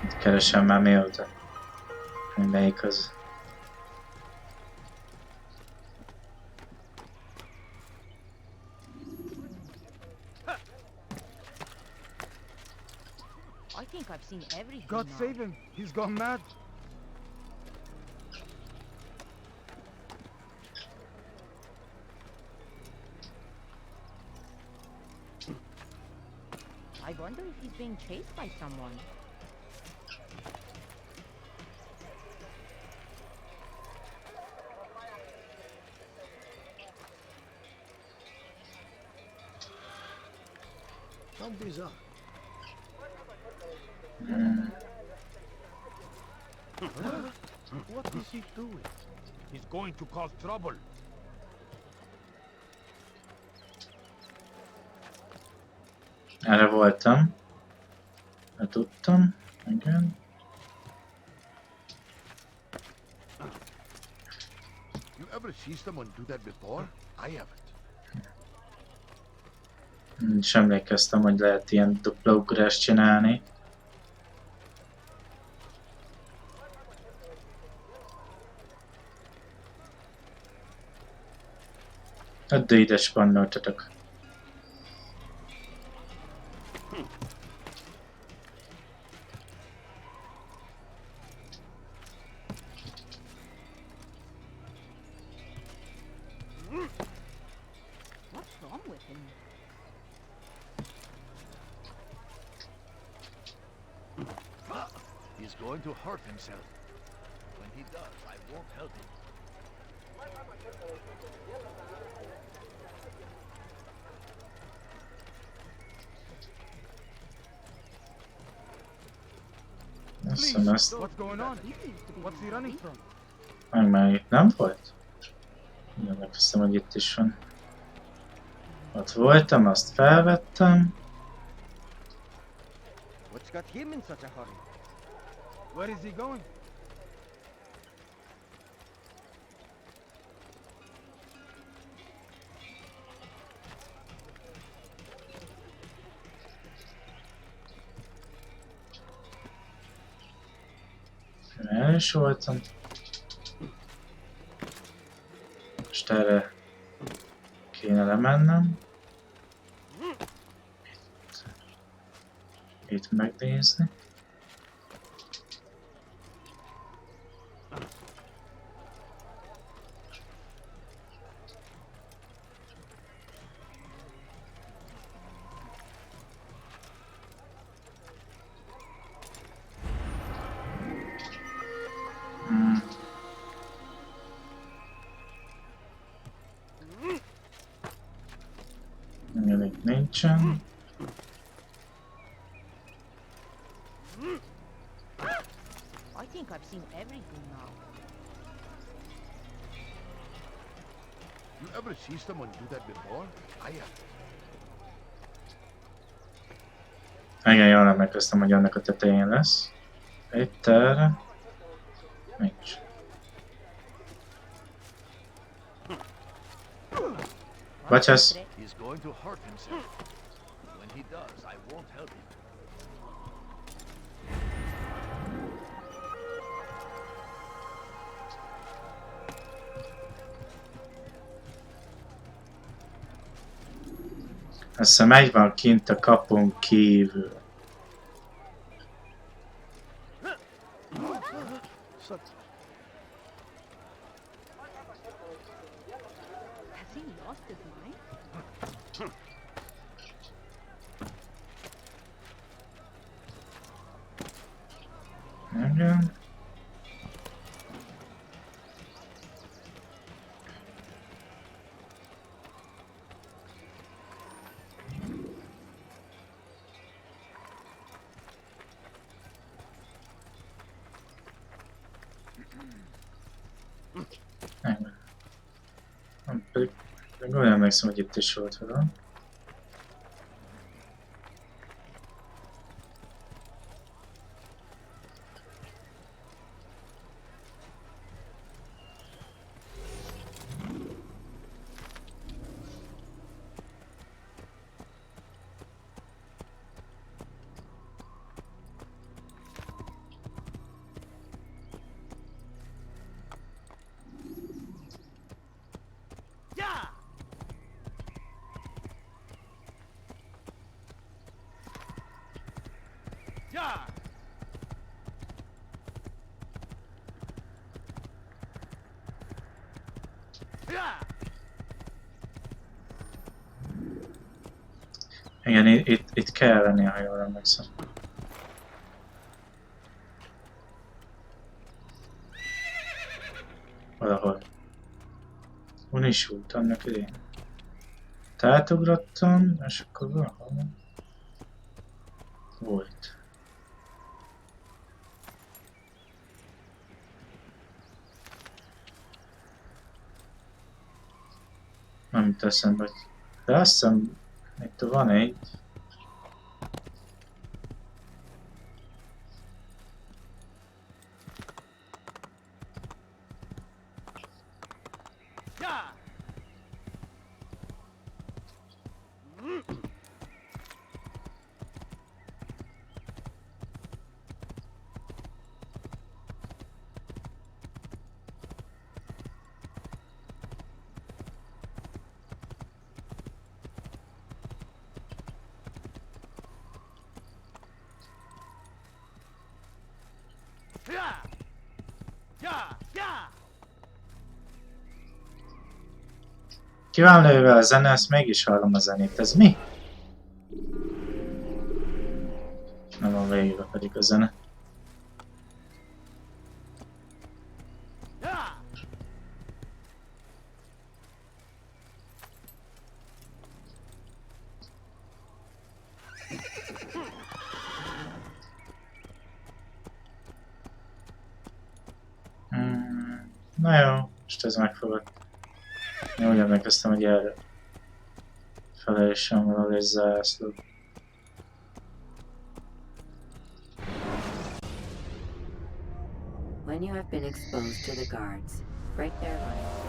Itt keresem már mióta. Melyik az. I think I've seen everything God now. save him! He's gone mad! I wonder if he's being chased by someone. What is he doing? He's going to cause trouble. Erre voltam. Tudtam. Igen. You ever see someone do that before? I haven't. És emlékeztem, hogy lehet ilyen dupla ugrást csinálni. De ide spannoltatok. What's wrong with him? He's going to hurt himself. When he does, I won't help him. Ezt. What's going on? What's he running from? Meg már itt nem volt? Igen, megköszönöm, hogy itt is van. Ott voltam, azt felvettem. What's got him in such a hurry? Where is he going? El is voltam. Most erre kéne lemennem. Itt megnézni. Itt nincsen. I think I've seen everything now. You ever see someone do that before? I haven't. Igen, jól emlékeztem, hogy annak a tetején lesz. Itt erre. Nincs. Bocsász. He's going to hurt himself. When he does, I won't help him. Azt hiszem egy van kint a kapun kívül. Has he lost his mind? Igen. Pedig olyan emlékszem, hogy itt is volt vele. Igen, itt kell lenni, ha jól emlékszem. Valahol. Unisult annak idén. Tehát ugrottam, és akkor valahol. volt. Nem jut eszembe, hogy... De azt hiszem, itt van egy. Ki van lőve a zene, ezt mégis hallom a zenét. Ez mi? Nem van végül pedig a zene. Na jó, most ez megfogott. Én úgy emlékeztem, hogy erre felelősen valahol egy zászló. When you have been exposed to the guards, break their line.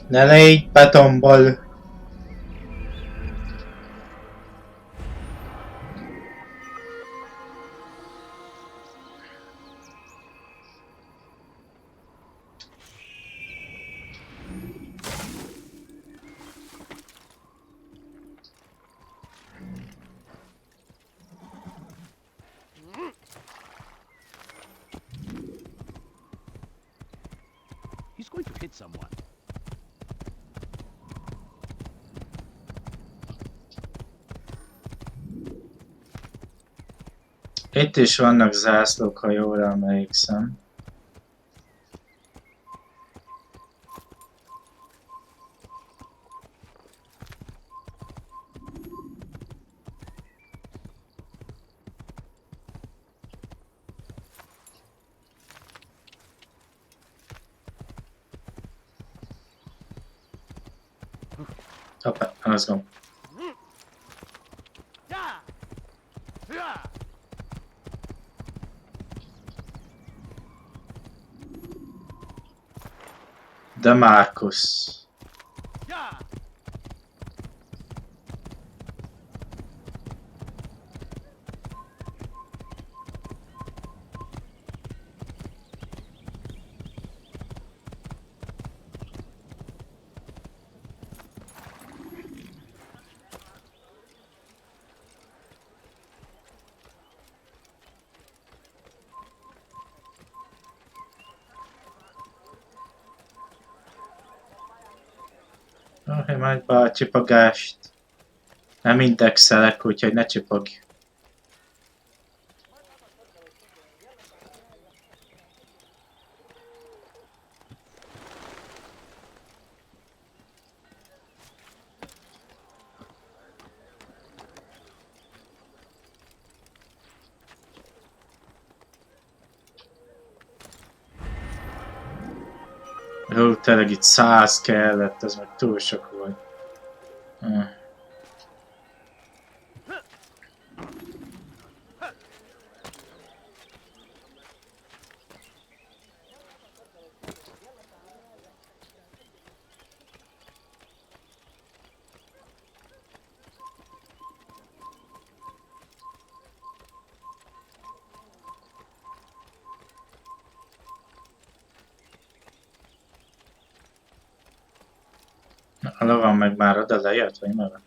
Ne légy betonból! He's going to hit someone. Itt is vannak zászlók, ha jól emlékszem. Hoppá, let's go. De Marcus. Imádj be a csipagást. Nem indexelek, úgyhogy ne csipogj. Hú, tényleg itt 100 kellett, ez meg túl sok volt. A lovam meg már oda lejött, vagy mi van?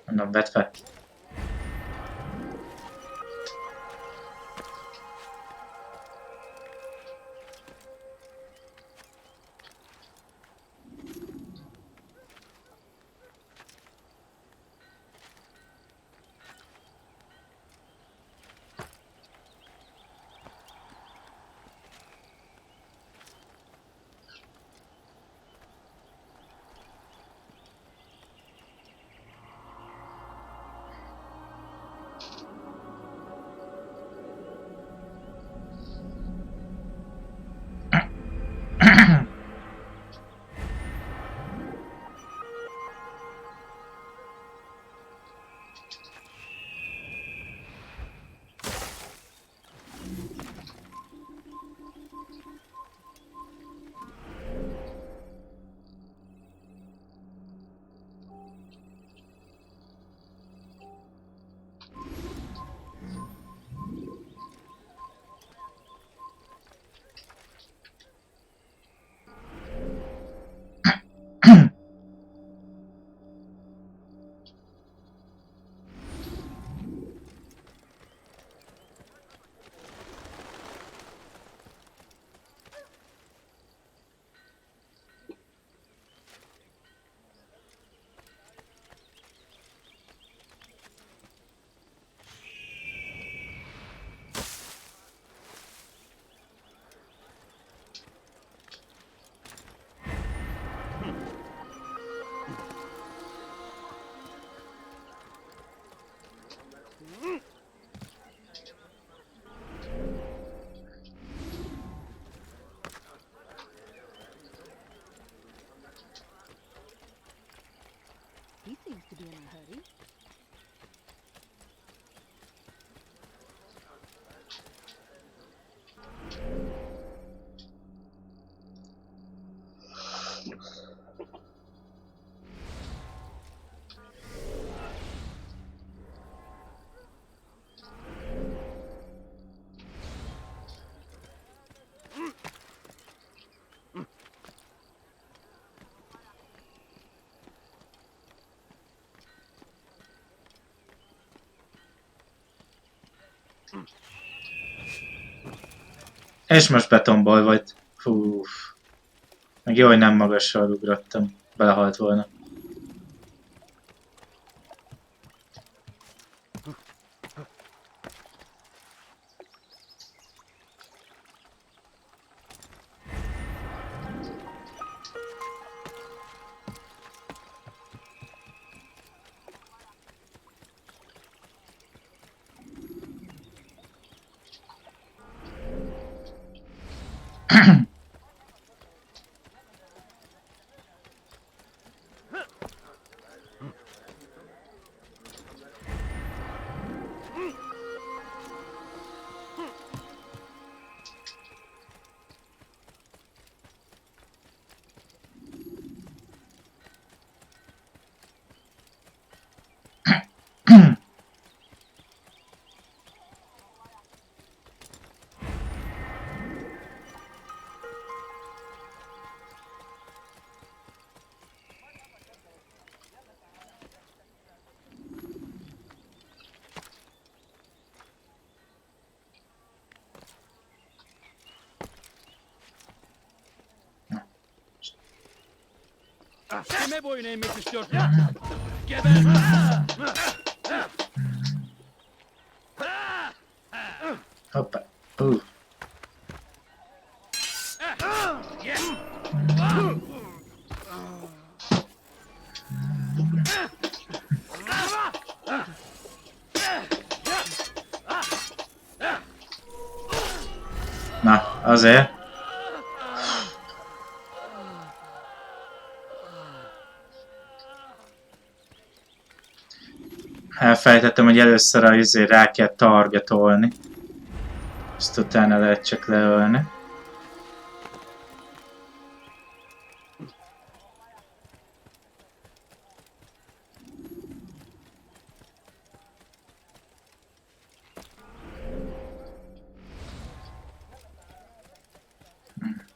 Na, vedd fel. He seems to be in a hurry. És most betonból vagy. Fú. Meg jó, hogy nem magassal ugrottam. Belehalt volna. Kime boyun eğmek istiyorsun? Geber! Hoppa. Na, azért. Elfelejtettem, hogy először a izé rá kell targetolni. Ezt utána lehet csak leölni.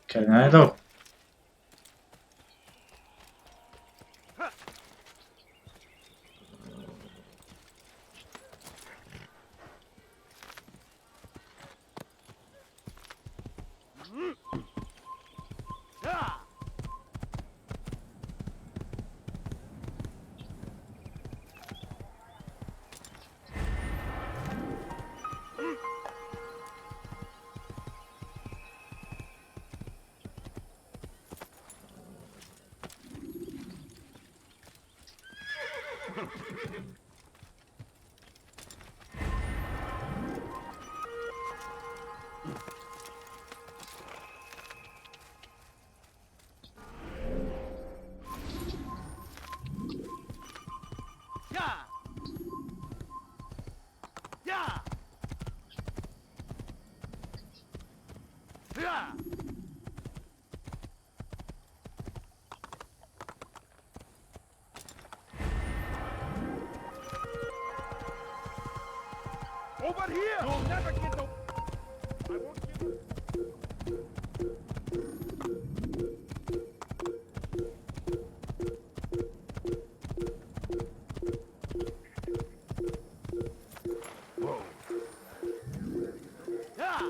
Can I do? Over here! You'll never get the... I won't give you... Whoa. Yeah!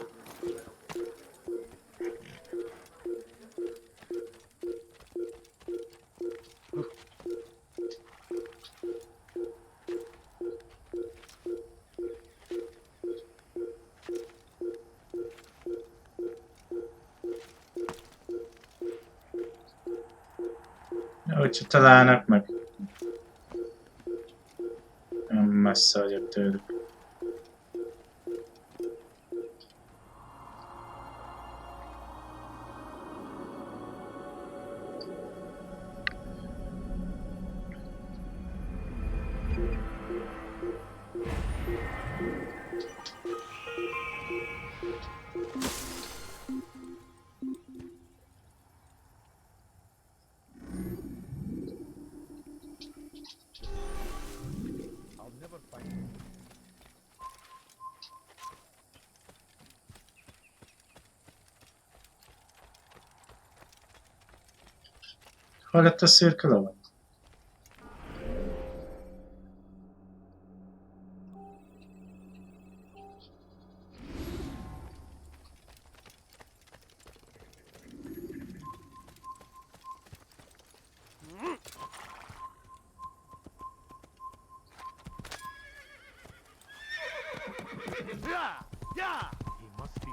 Hogyha találnak meg. Nem messze vagyok tőlük. Hol lett a szürke lovat? He must be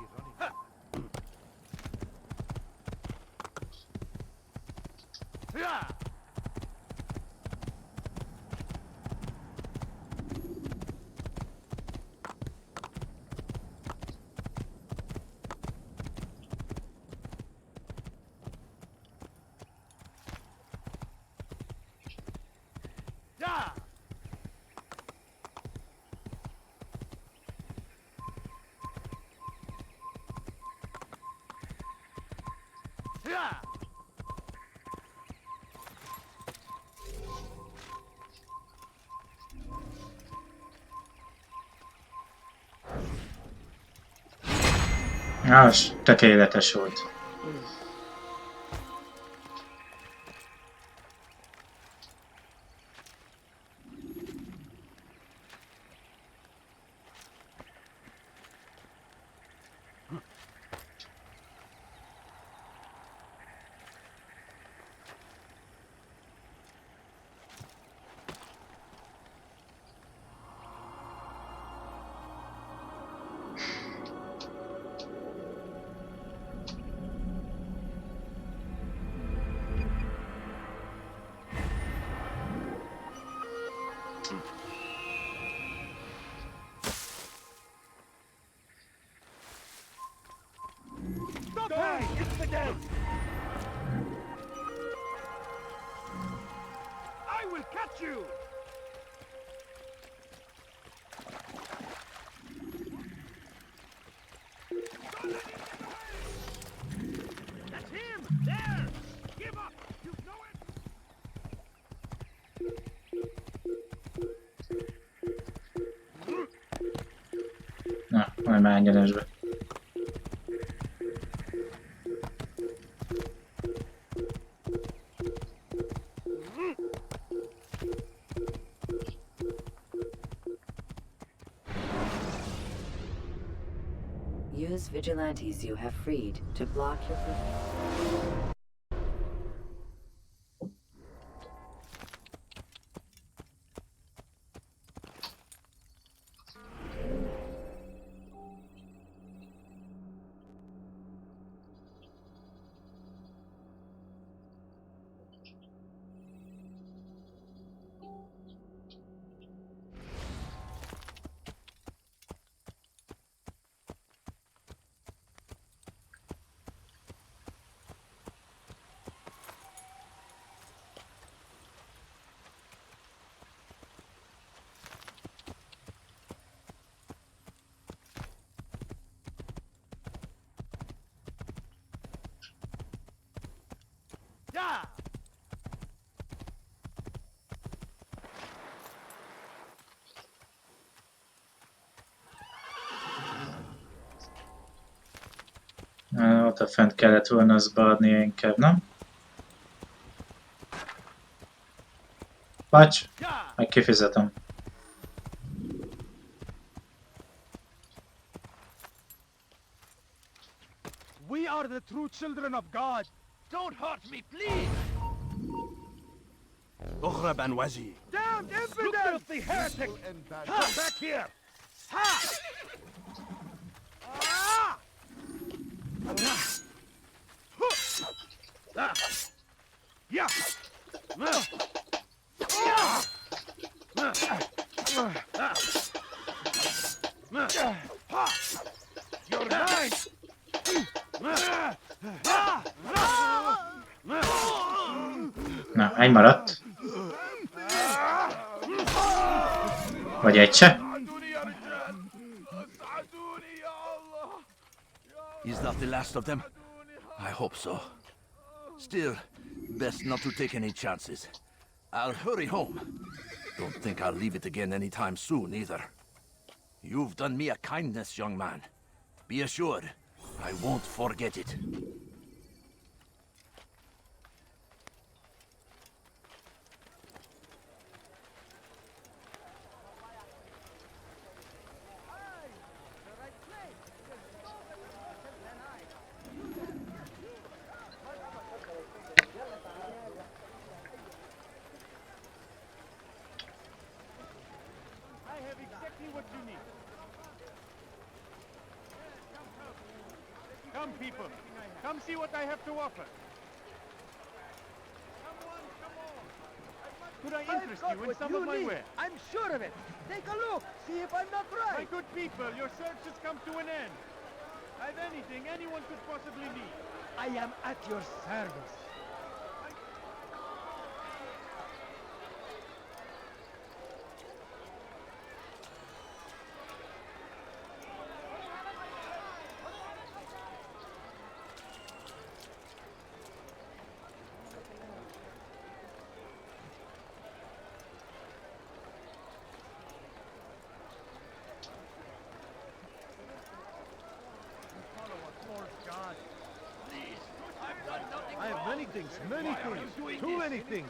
running.Ás, tökéletes volt. again! I will catch you! That's him! There! Give up! You know it! Na, majd már egyenesbe. Use vigilantes you have freed to block your... Yeah! Ott fent kellett volna azt beadnia inkább, nem? Pacs! Meg kifizetem. We are the true children of God. Don't hurt me, please! اغرب عن وجهي. Damned infidel! The heretic! Come back here! Ha! Ah! Yeah! You're mine! Na, egy maradt. Vagy egy se? Is that the last of them? I hope so. Still, best not to take any chances. I'll hurry home. Don't think I'll leave it again anytime soon, either. You've done me a kindness, young man. Be assured, I won't forget it. Come, people. Come see what I have to offer. Could I interest you in some of my wares? I'm sure of it. Take a look. See if I'm not right. My good people, your search has come to an end. I've anything anyone could possibly need. I am at your service. I have many things, too many things.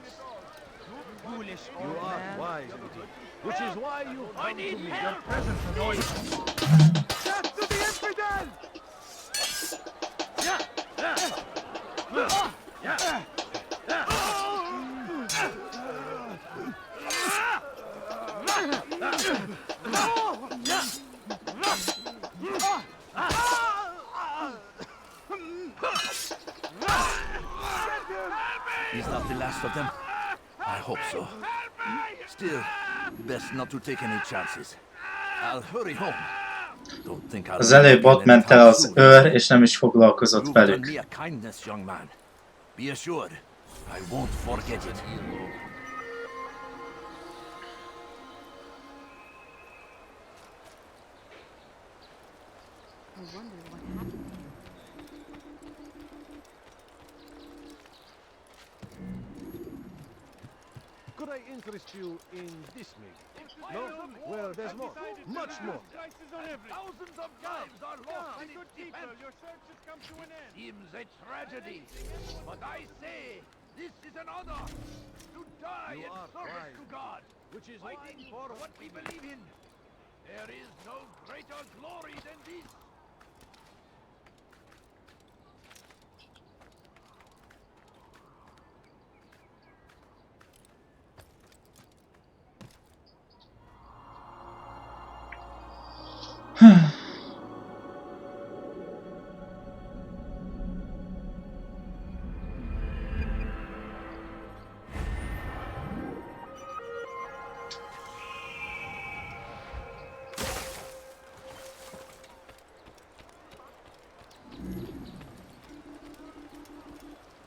Foolish You old are man. wise, indeed. Which is why you come to me. Your presence annoys me. Death to the infidel! Is that the last of them? I hope so. Still, best not to take any chances. I'll hurry home. Don't think I'll Az leave it előbb again ott ment el anytime az soon, őr, either. és nem is foglalkozott Az előbb ott ment el az őr, és nem is foglalkozott You've done velük. me a kindness, young man. Be assured, I won't forget it. Could I interest you in this maybe? No? Well, there's more. Much more. Thousands of lives are lost in its defense. Your search has come to an end. Seems a tragedy, but I say this is an honor to die in service to God, which is fighting for what we believe in. There is no greater glory than this.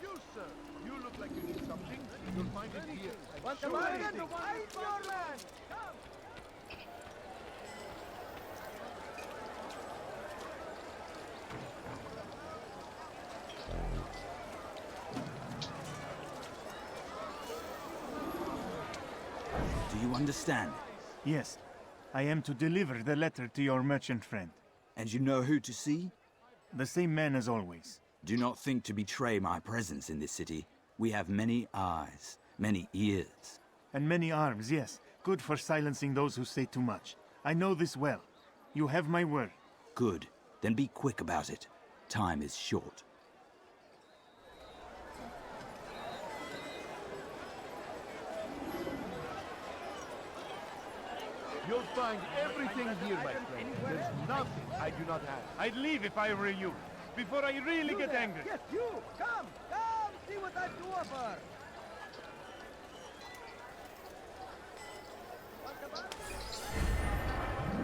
You, sir. You look like you need something. You'll find it here. Want to buy it? Fight your man! Come! Do you understand? Yes. I am to deliver the letter to your merchant friend. And you know who to see? The same man as always. Do not think to betray my presence in this city. We have many eyes, many ears. And many arms, yes. Good for silencing those who say too much. I know this well. You have my word. Good. Then be quick about it. Time is short. You'll find everything here, my friend. There's nothing I do not have. I'd leave if I were you, before I really get angry. Yes, you! Come! Come! See what I do offer!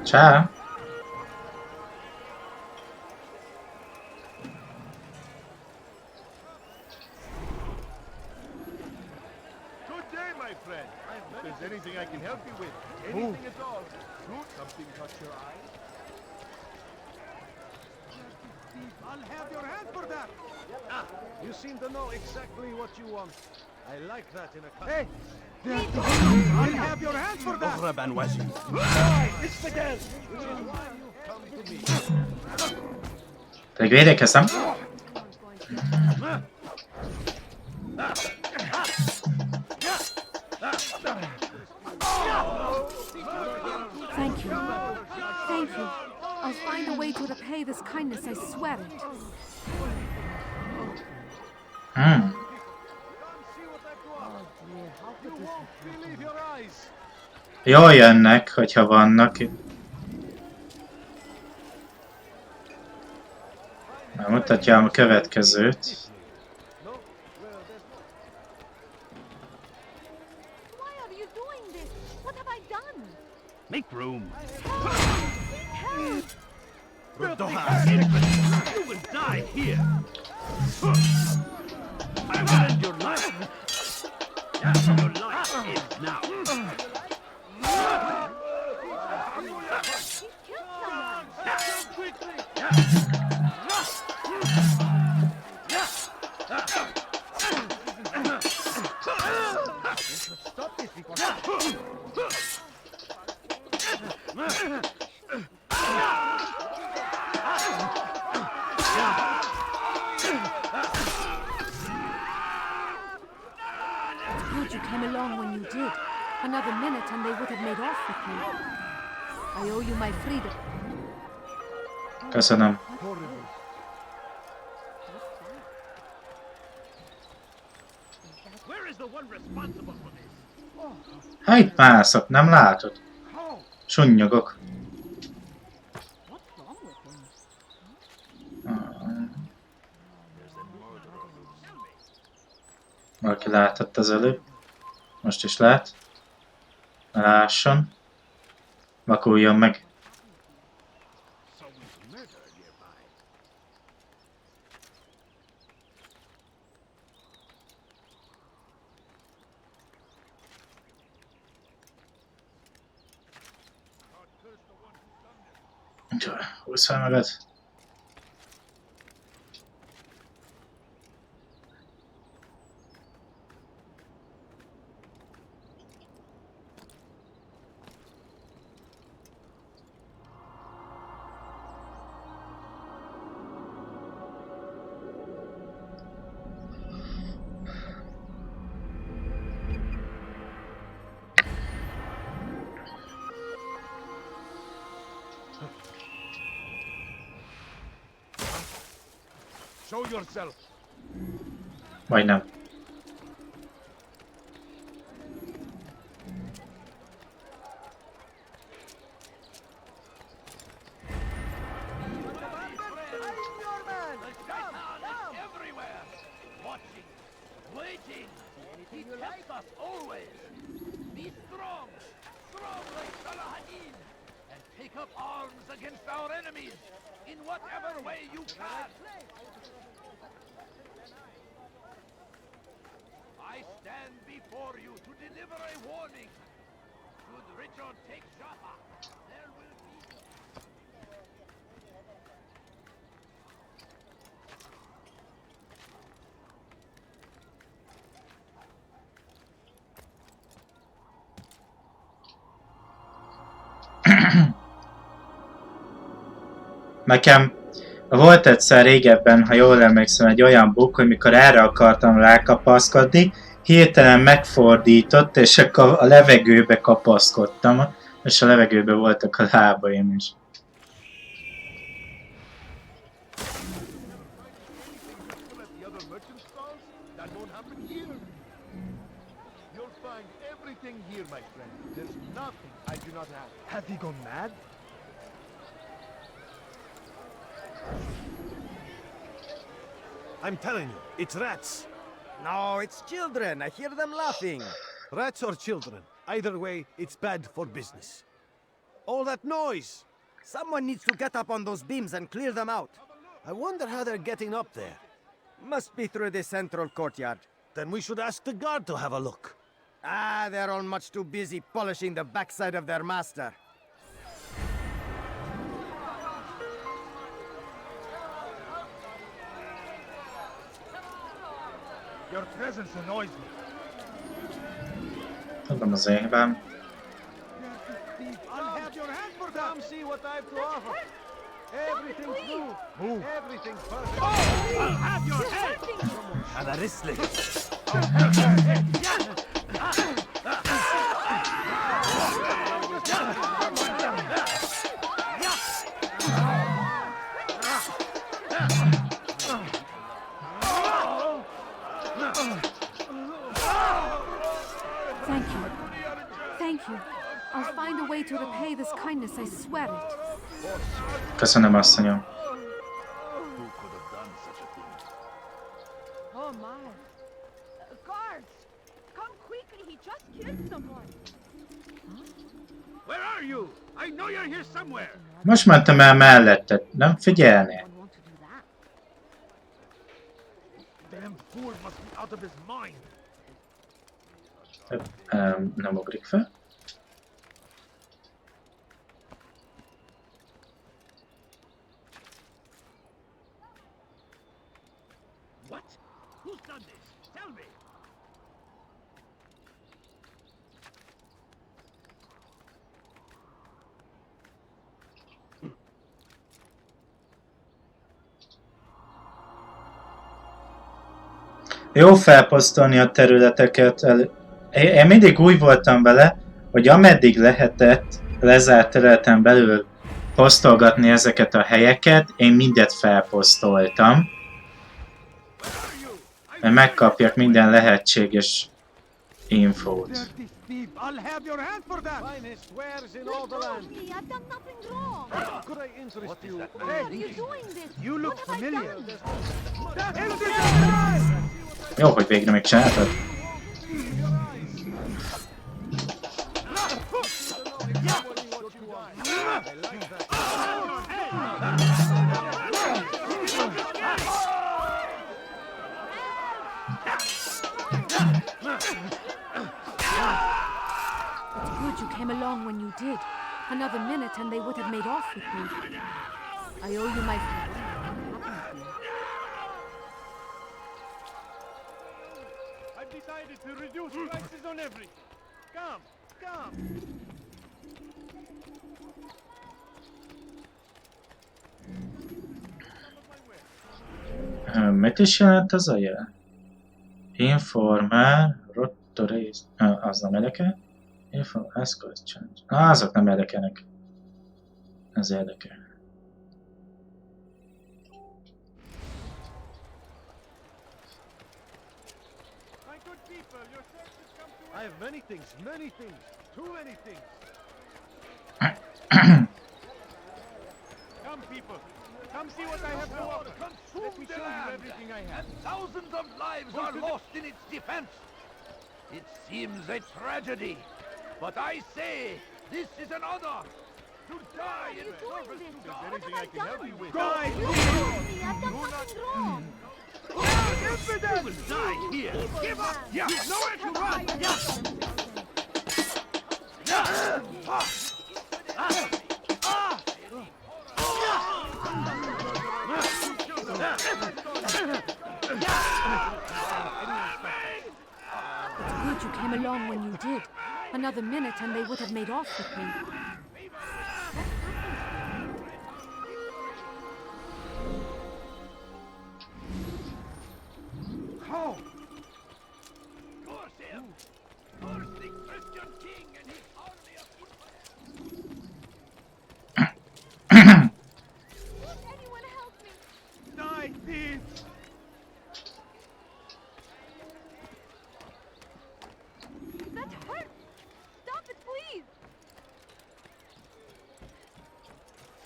Ciao. Good day, my friend. If there's anything I can help you with, anything at all. Shoot, something caught your eye. I'll have your hand for that! Ah, you seem to know exactly what you want. I like that in a cut. Hey! I'll have your hand for that! It's the gas, which is why you come to me. Pedig védekezem. Thank you. Thank you. I'll find a way to repay this kindness, I swear it. Jól jönnek, hogyha vannak. Na, mutatjam a következőt. Make room. You will die here. I will end your life. Your life ends now. Stop this because... Good you came along when you did. Another minute and they would have made off with me. I owe you my freedom. Köszönöm. Where is the one responsible for this? Ha itt mászok, nem látod? Sunnyogok. Valaki látott az előbb. Most is lát. Lásson. Vakuljon meg. Húzz fel magad. Show yourself. Majdnem. Nekem volt egyszer régebben, ha jól emlékszem, egy olyan bug, hogy mikor erre akartam rákapaszkodni, hirtelen megfordított, és akkor a levegőbe kapaszkodtam, és a levegőbe voltak a lábaim is. Have you gone mad? I'm telling you, it's rats. No, it's children. I hear them laughing. Rats or children. Either way, it's bad for business. All that noise! Someone needs to get up on those beams and clear them out. I wonder how they're getting up there. Must be through the central courtyard. Then we should ask the guard to have a look. Ah, they're all much too busy polishing the backside of their master. Your presence annoys me. Tudom az én hibám. I'll have your hand for that. Come see what I've to offer. Everything's new. Move. Everything's perfect. I'll have your head. And a wristlet. Thank you. Thank you. I'll find a way to repay this kindness, I swear it. Köszönöm, asszonyom. Oh my. Guards! Come quickly, he just killed someone. Where are you? I know you're here somewhere. Most mentem el melletted, nem figyelnél? Damn fool must be out of his mind. Nem ugrik fel. What? Who's done this? Tell me. Jó felposztolni a területeket. Én mindig úgy voltam vele, hogy ameddig lehetett lezárt területen belül posztolgatni ezeket a helyeket, én mindet felposztoltam. Hogy megkapjak minden lehetséges infót. I'll have your hand for that. Finest wares in all the land. I've done nothing wrong. Could I interest you? Why are you doing this? You look What have I familiar. done? Jó, hogy végre megcsináltad. Good you came along when you did. Another minute and they would have made off with me. I owe you my friend. I've decided to reduce prices on everything. Come, come. Mit is jelent ez a jel? Informál, rottorész... Az nem érdekel? Informál, escort change. Azok nem érdekelnek. Ez érdekel. My good people, your search has come to I have many things, too many things. Come, people. Come see what I have to offer. Let me show you everything I have. Thousands of lives are lost in its defense. It seems a tragedy, but I say this is an honor. To die in service to God. Anything I can help you with. Die! I've done nothing wrong. You will die here. Give up! Yeah. Nowhere to run! It's good you came along when you did. Another minute and they would have made off with me. How? Curse him! Curse the Christian king and his army of Won't anyone help me? Die, thieves! That hurts! Stop it, please!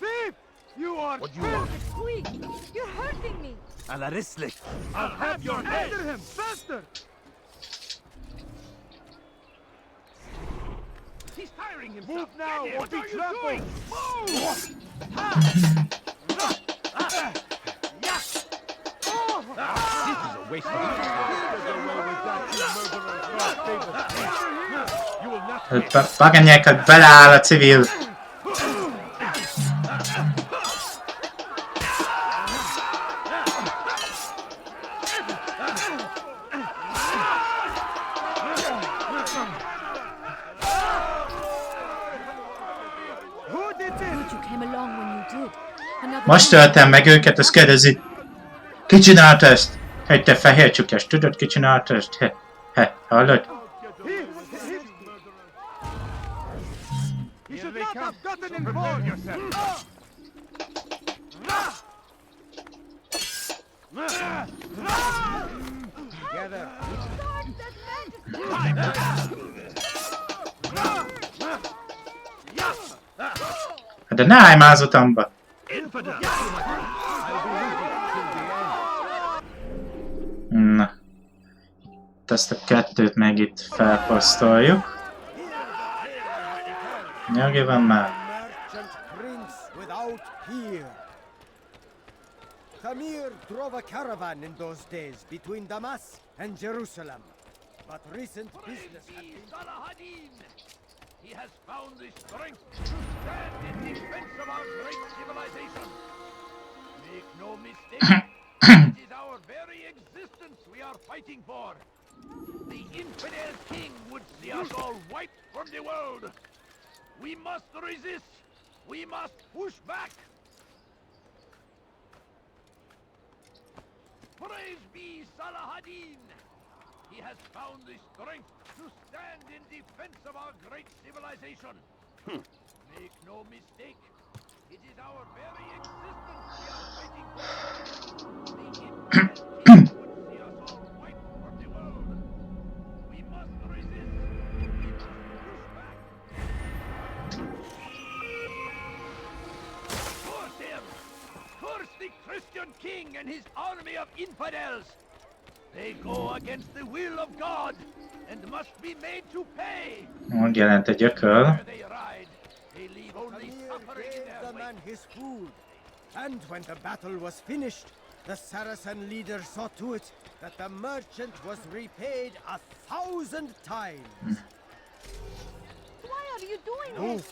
Thief! You are What do you want? Please! You're hurting me! على رسلك. I'll have your head! After him! Faster! He's tiring himself. Move now or What be are you trampled! doing? Move! This is a waste of time. Away with that, you murderers! You will not Pagányákat beleáll a civil. Good you came along when you did. Another Most öltem meg őket, azt kérdezi. Ki csinálta ezt? Hey, te fehér csukás, tudod ki csinálta ezt? Hallod? You should not have gotten involved yourself! Together! De ne állj már az utamba! Na. Ezt a kettőt meg itt felposztoljuk. Nyugi van már. Merchant prince without peer. Tamir drove a caravan in those days between Damas and Jerusalem. But recent business has been... He has found the strength to stand in defense of our great civilization. Make no mistake, it is our very existence we are fighting for. The infidel king would see us all wiped from the world. We must resist. We must push back. Praise be Salahadin. He has found the strength to stand in defense of our great civilization. Make no mistake, it is our very existence we are fighting for. The infidel king would see us all wiped from the world. We must resist. We must push back. Curse him! Curse the Christian king and his army of infidels! They go against the will of God and must be made to pay. Megjelent egy ököl. Tamir gave the man his food. And when the battle was finished, the Saracen leader saw to it that the merchant was repaid 1,000 times. Why are you doing this?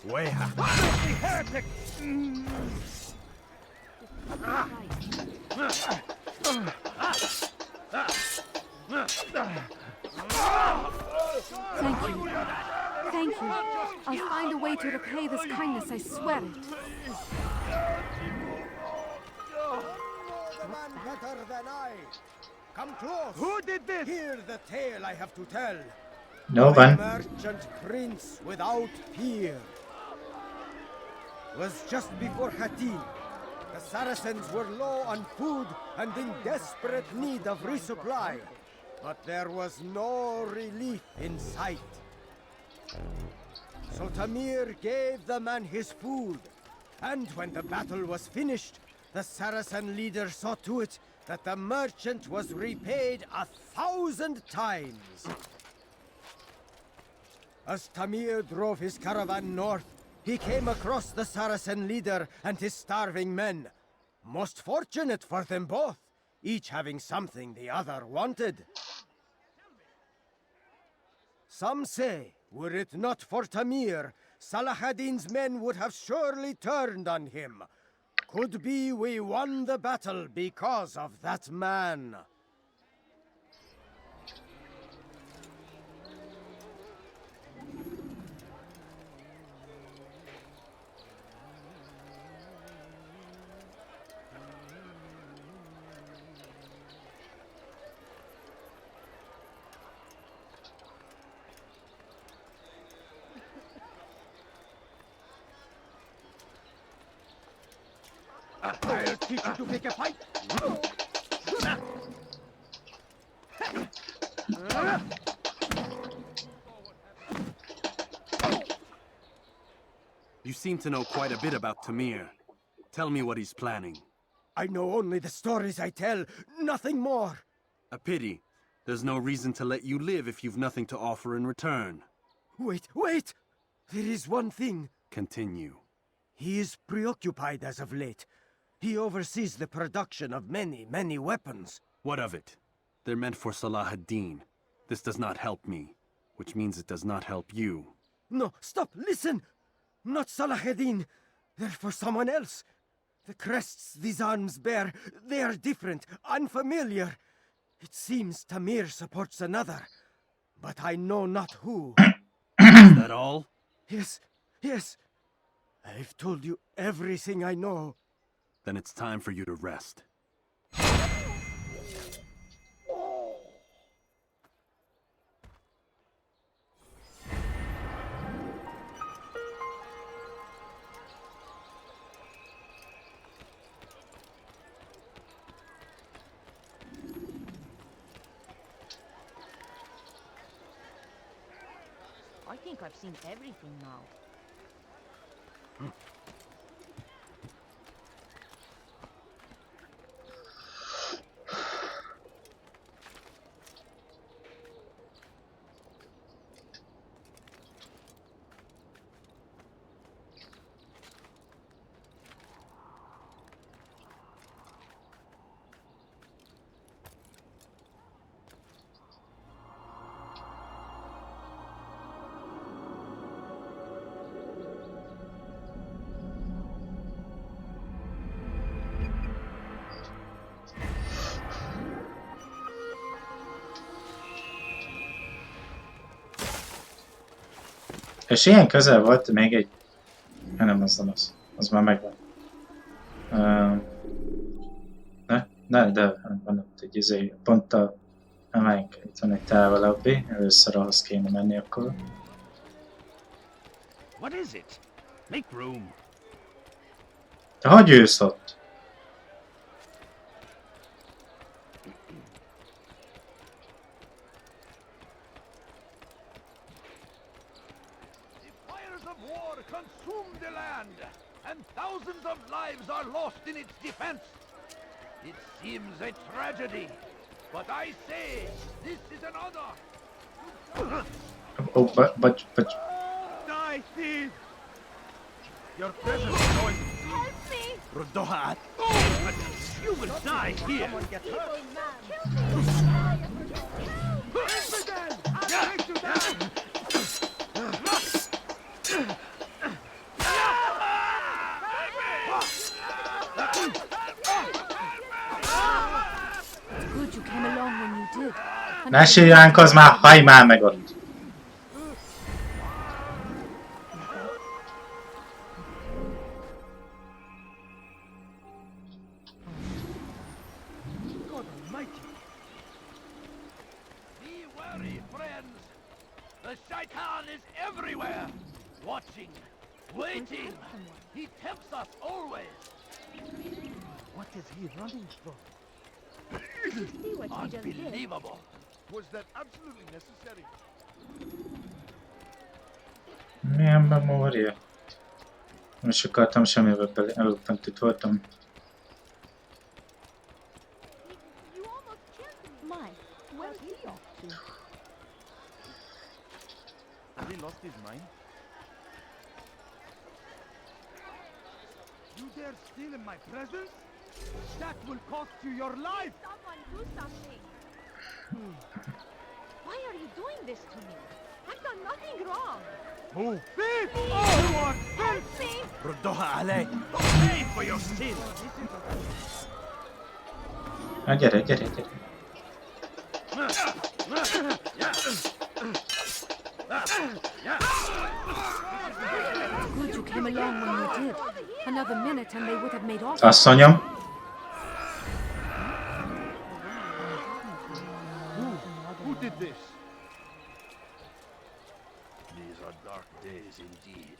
Way Heretic! Thank you. Thank you. I'll find a way to repay this kindness, I swear it. The man better than I. Come close. Who did this? Hear the tale I have to tell. No The one. merchant prince without peer. Was just before Hattin. The Saracens were low on food and in desperate need of resupply. But there was no relief in sight. So Tamir gave the man his food. And when the battle was finished, the Saracen leader saw to it that the merchant was repaid 1,000 times. As Tamir drove his caravan north, he came across the Saracen leader and his starving men. Most fortunate for them both, each having something the other wanted. Some say, were it not for Tamir, Salah ad-Din's men would have surely turned on him. Could be we won the battle because of that man. I'll teach you to pick a fight. You seem to know quite a bit about Tamir. Tell me what he's planning. I know only the stories I tell, nothing more. A pity. There's no reason to let you live if you've nothing to offer in return. Wait! There is one thing. Continue. He is preoccupied as of late. He oversees the production of many, many weapons. What of it? They're meant for Salah ad-Din. This does not help me, which means it does not help you. No, stop, listen! Not Salah ad-Din. They're for someone else. The crests these arms bear, they are different, unfamiliar. It seems Tamir supports another, but I know not who. Is that all? Yes. I've told you everything I know. Then it's time for you to rest. I think I've seen everything now. És ilyen közel volt még egy... Nem, az nem az. Az már megvan. De van ott egy izé, pont a... Melyik? Itt van egy távolabbi, először ahhoz kéne menni akkor. What is it? Make room. De hagyj ősz ott! Consumed the land, and thousands of lives are lost in its defense. It seems a tragedy, but I say this is an honor. Oh, but... Die, thief! Your presence is going to see. Help me! Rudohat! You will die here. Kill me! Infidel! I'll take you down! Good you came along when you did. Ne sírjánk, az már hajmál meg ott. God almighty. Be wary, friends. The shaitan is everywhere. Watching, waiting. He tempts us always. What is he running from? See what you just did. Unbelievable. Was that absolutely necessary? Milyen memória? Nem is akartam semmibe bele, előtt itt voltam. You almost killed me. Mike, where's he off to? Has he lost his mind? You dare steal in my presence? That will cost you your life! Someone do something. Why are you doing this to me? I've done nothing wrong. Move! Thief! Oh, you are Help me! ردوها علي. Pay for your sin. Gyere, gyere, gyere. Good you came along when you did. Another minute and they would have made off. Asszonyom. Who did this? These are dark days indeed.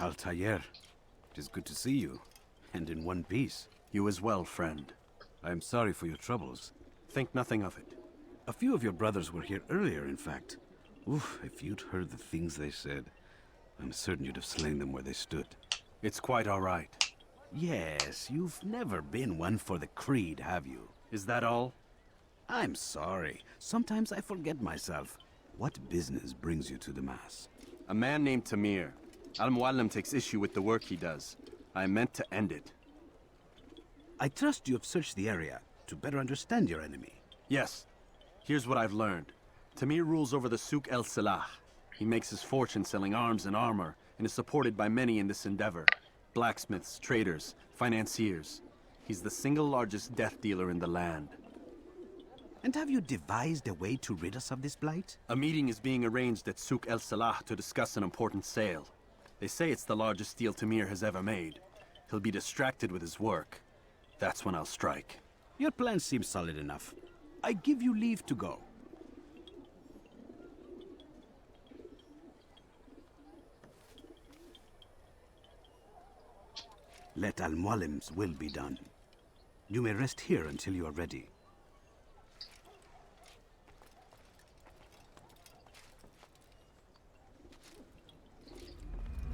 Altair, it is good to see you, and in one piece. You as well, friend. I am sorry for your troubles. Think nothing of it. A few of your brothers were here earlier, in fact. Oof, if you'd heard the things they said, I'm certain you'd have slain them where they stood. It's quite all right. Yes, you've never been one for the creed, have you? Is that all? I'm sorry. Sometimes I forget myself. What business brings you to the Mass? A man named Tamir. Al-Muallim takes issue with the work he does. I meant to end it. I trust you have searched the area to better understand your enemy. Yes. Here's what I've learned. Tamir rules over the Souk el-Salah. He makes his fortune selling arms and armor, and is supported by many in this endeavor. Blacksmiths, traders, financiers. He's the single largest death dealer in the land. And have you devised a way to rid us of this blight? A meeting is being arranged at Souk el-Salah to discuss an important sale. They say it's the largest deal Tamir has ever made. He'll be distracted with his work. That's when I'll strike. Your plan seems solid enough. I give you leave to go. Let Al-Muallim's will be done. You may rest here until you are ready.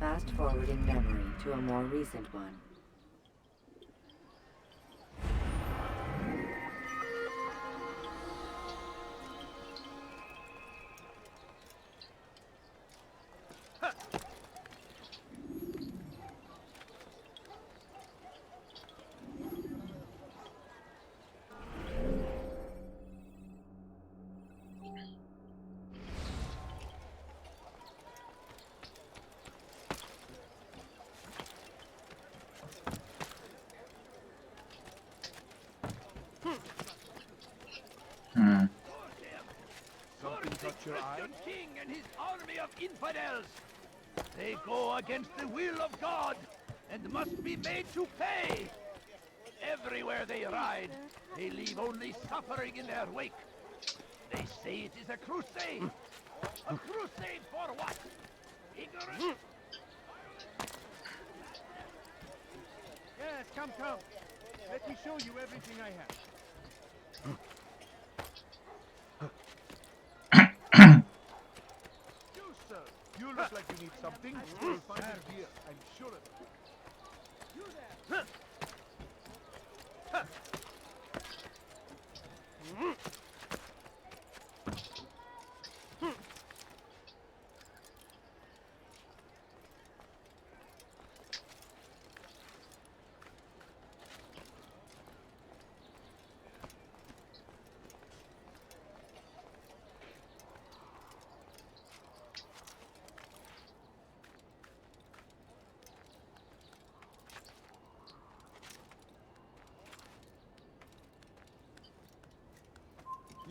Fast forwarding memory to a more recent one. Something caught your eye? King and his army of infidels. They go against the will of God and must be made to pay. Everywhere they ride, they leave only suffering in their wake. They say it is a crusade. A crusade for what? Ignorance? Yes, come. Let me show you everything I have. You, sir, you look like you need something. You'll find it here, I'm sure of it. You there!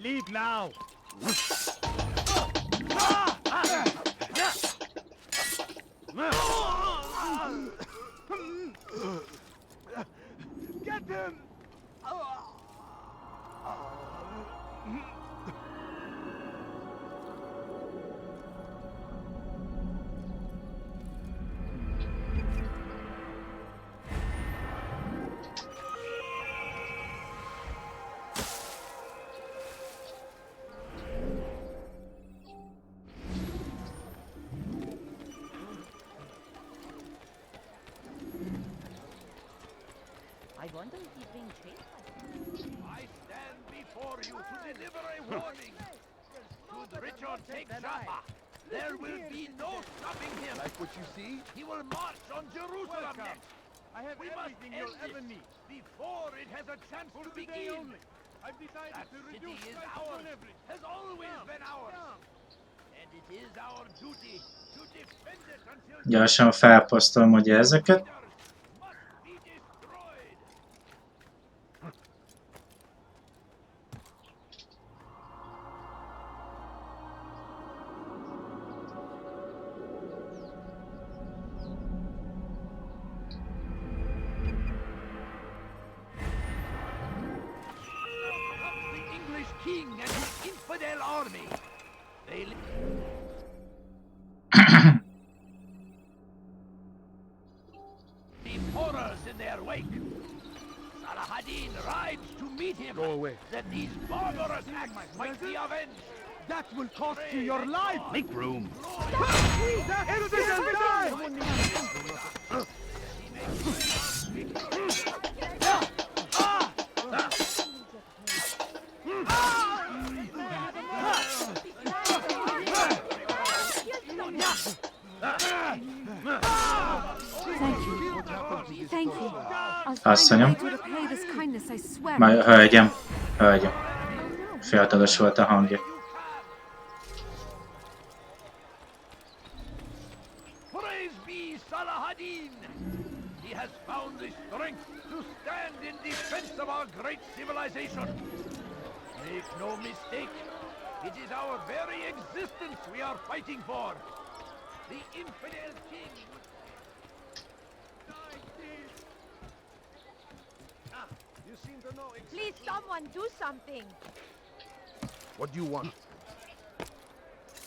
Leave now. Get him! I wonder if he's being chased by I stand before you to deliver a warning. Should Richard take Jaffa, there will be no stopping him. Like what you see? He will march on Jerusalem next. I have We must everything end you'll ever this need. before it has a chance to Today begin. only. I've decided That to city reduce is prices ours, on everything. has always Come, been ours. come. And it is our duty to defend it until Gyorsan felposztolom ugye ezeket. King and his infidel army. They leave horrors in their wake. Salah-ad-Din rides to meet him. Go away. That these barbarous acts might be avenged. That will cost you your life. Make room. Thank you. I'll Asszonyom. find a way to repay this kindness, I swear. Hölgyem. Hölgyem. Fiatalos volt a hangja. Praise be Salah-ad-Din. He has found the strength to stand in defense of our great civilization. Make no mistake, it is our very existence we are fighting for. The infidel king. You seem to know exactly. Please, someone do something. What do you want?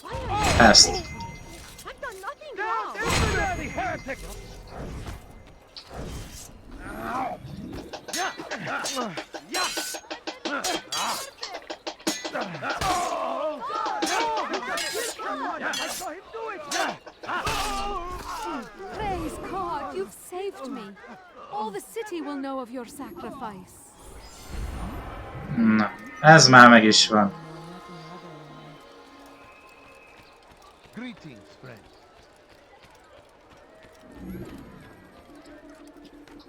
Why are you Ezt. I've done nothing wrong. Infidel, heretic! I saw him do it. Praise God, you've saved me. All the city will know of your sacrifice. Na, ez már meg is van. Greetings, friend.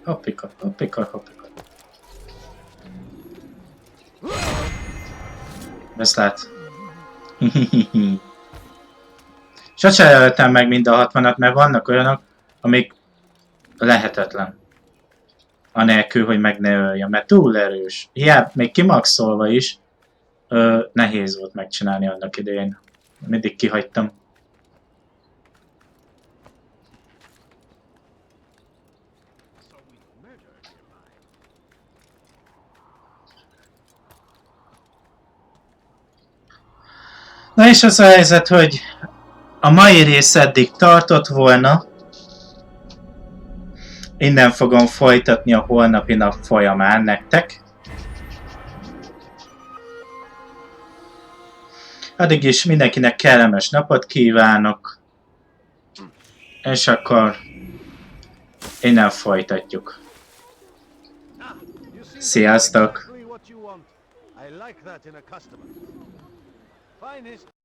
Hoppika, hoppika, hoppika. Viszlát. Sose öltem meg mind a 60-at, mert vannak olyanok, amik lehetetlen. Anélkül, hogy meg ne öljem, mert túl erős. Hiába, még kimaxolva is, nehéz volt megcsinálni annak idején. Mindig kihagytam. Na és az a helyzet, hogy a mai rész eddig tartott volna. Innen fogom folytatni a holnapi nap folyamán nektek. Addig is mindenkinek kellemes napot kívánok. És akkor innen folytatjuk. Sziasztok! I like that in a customer. Finest.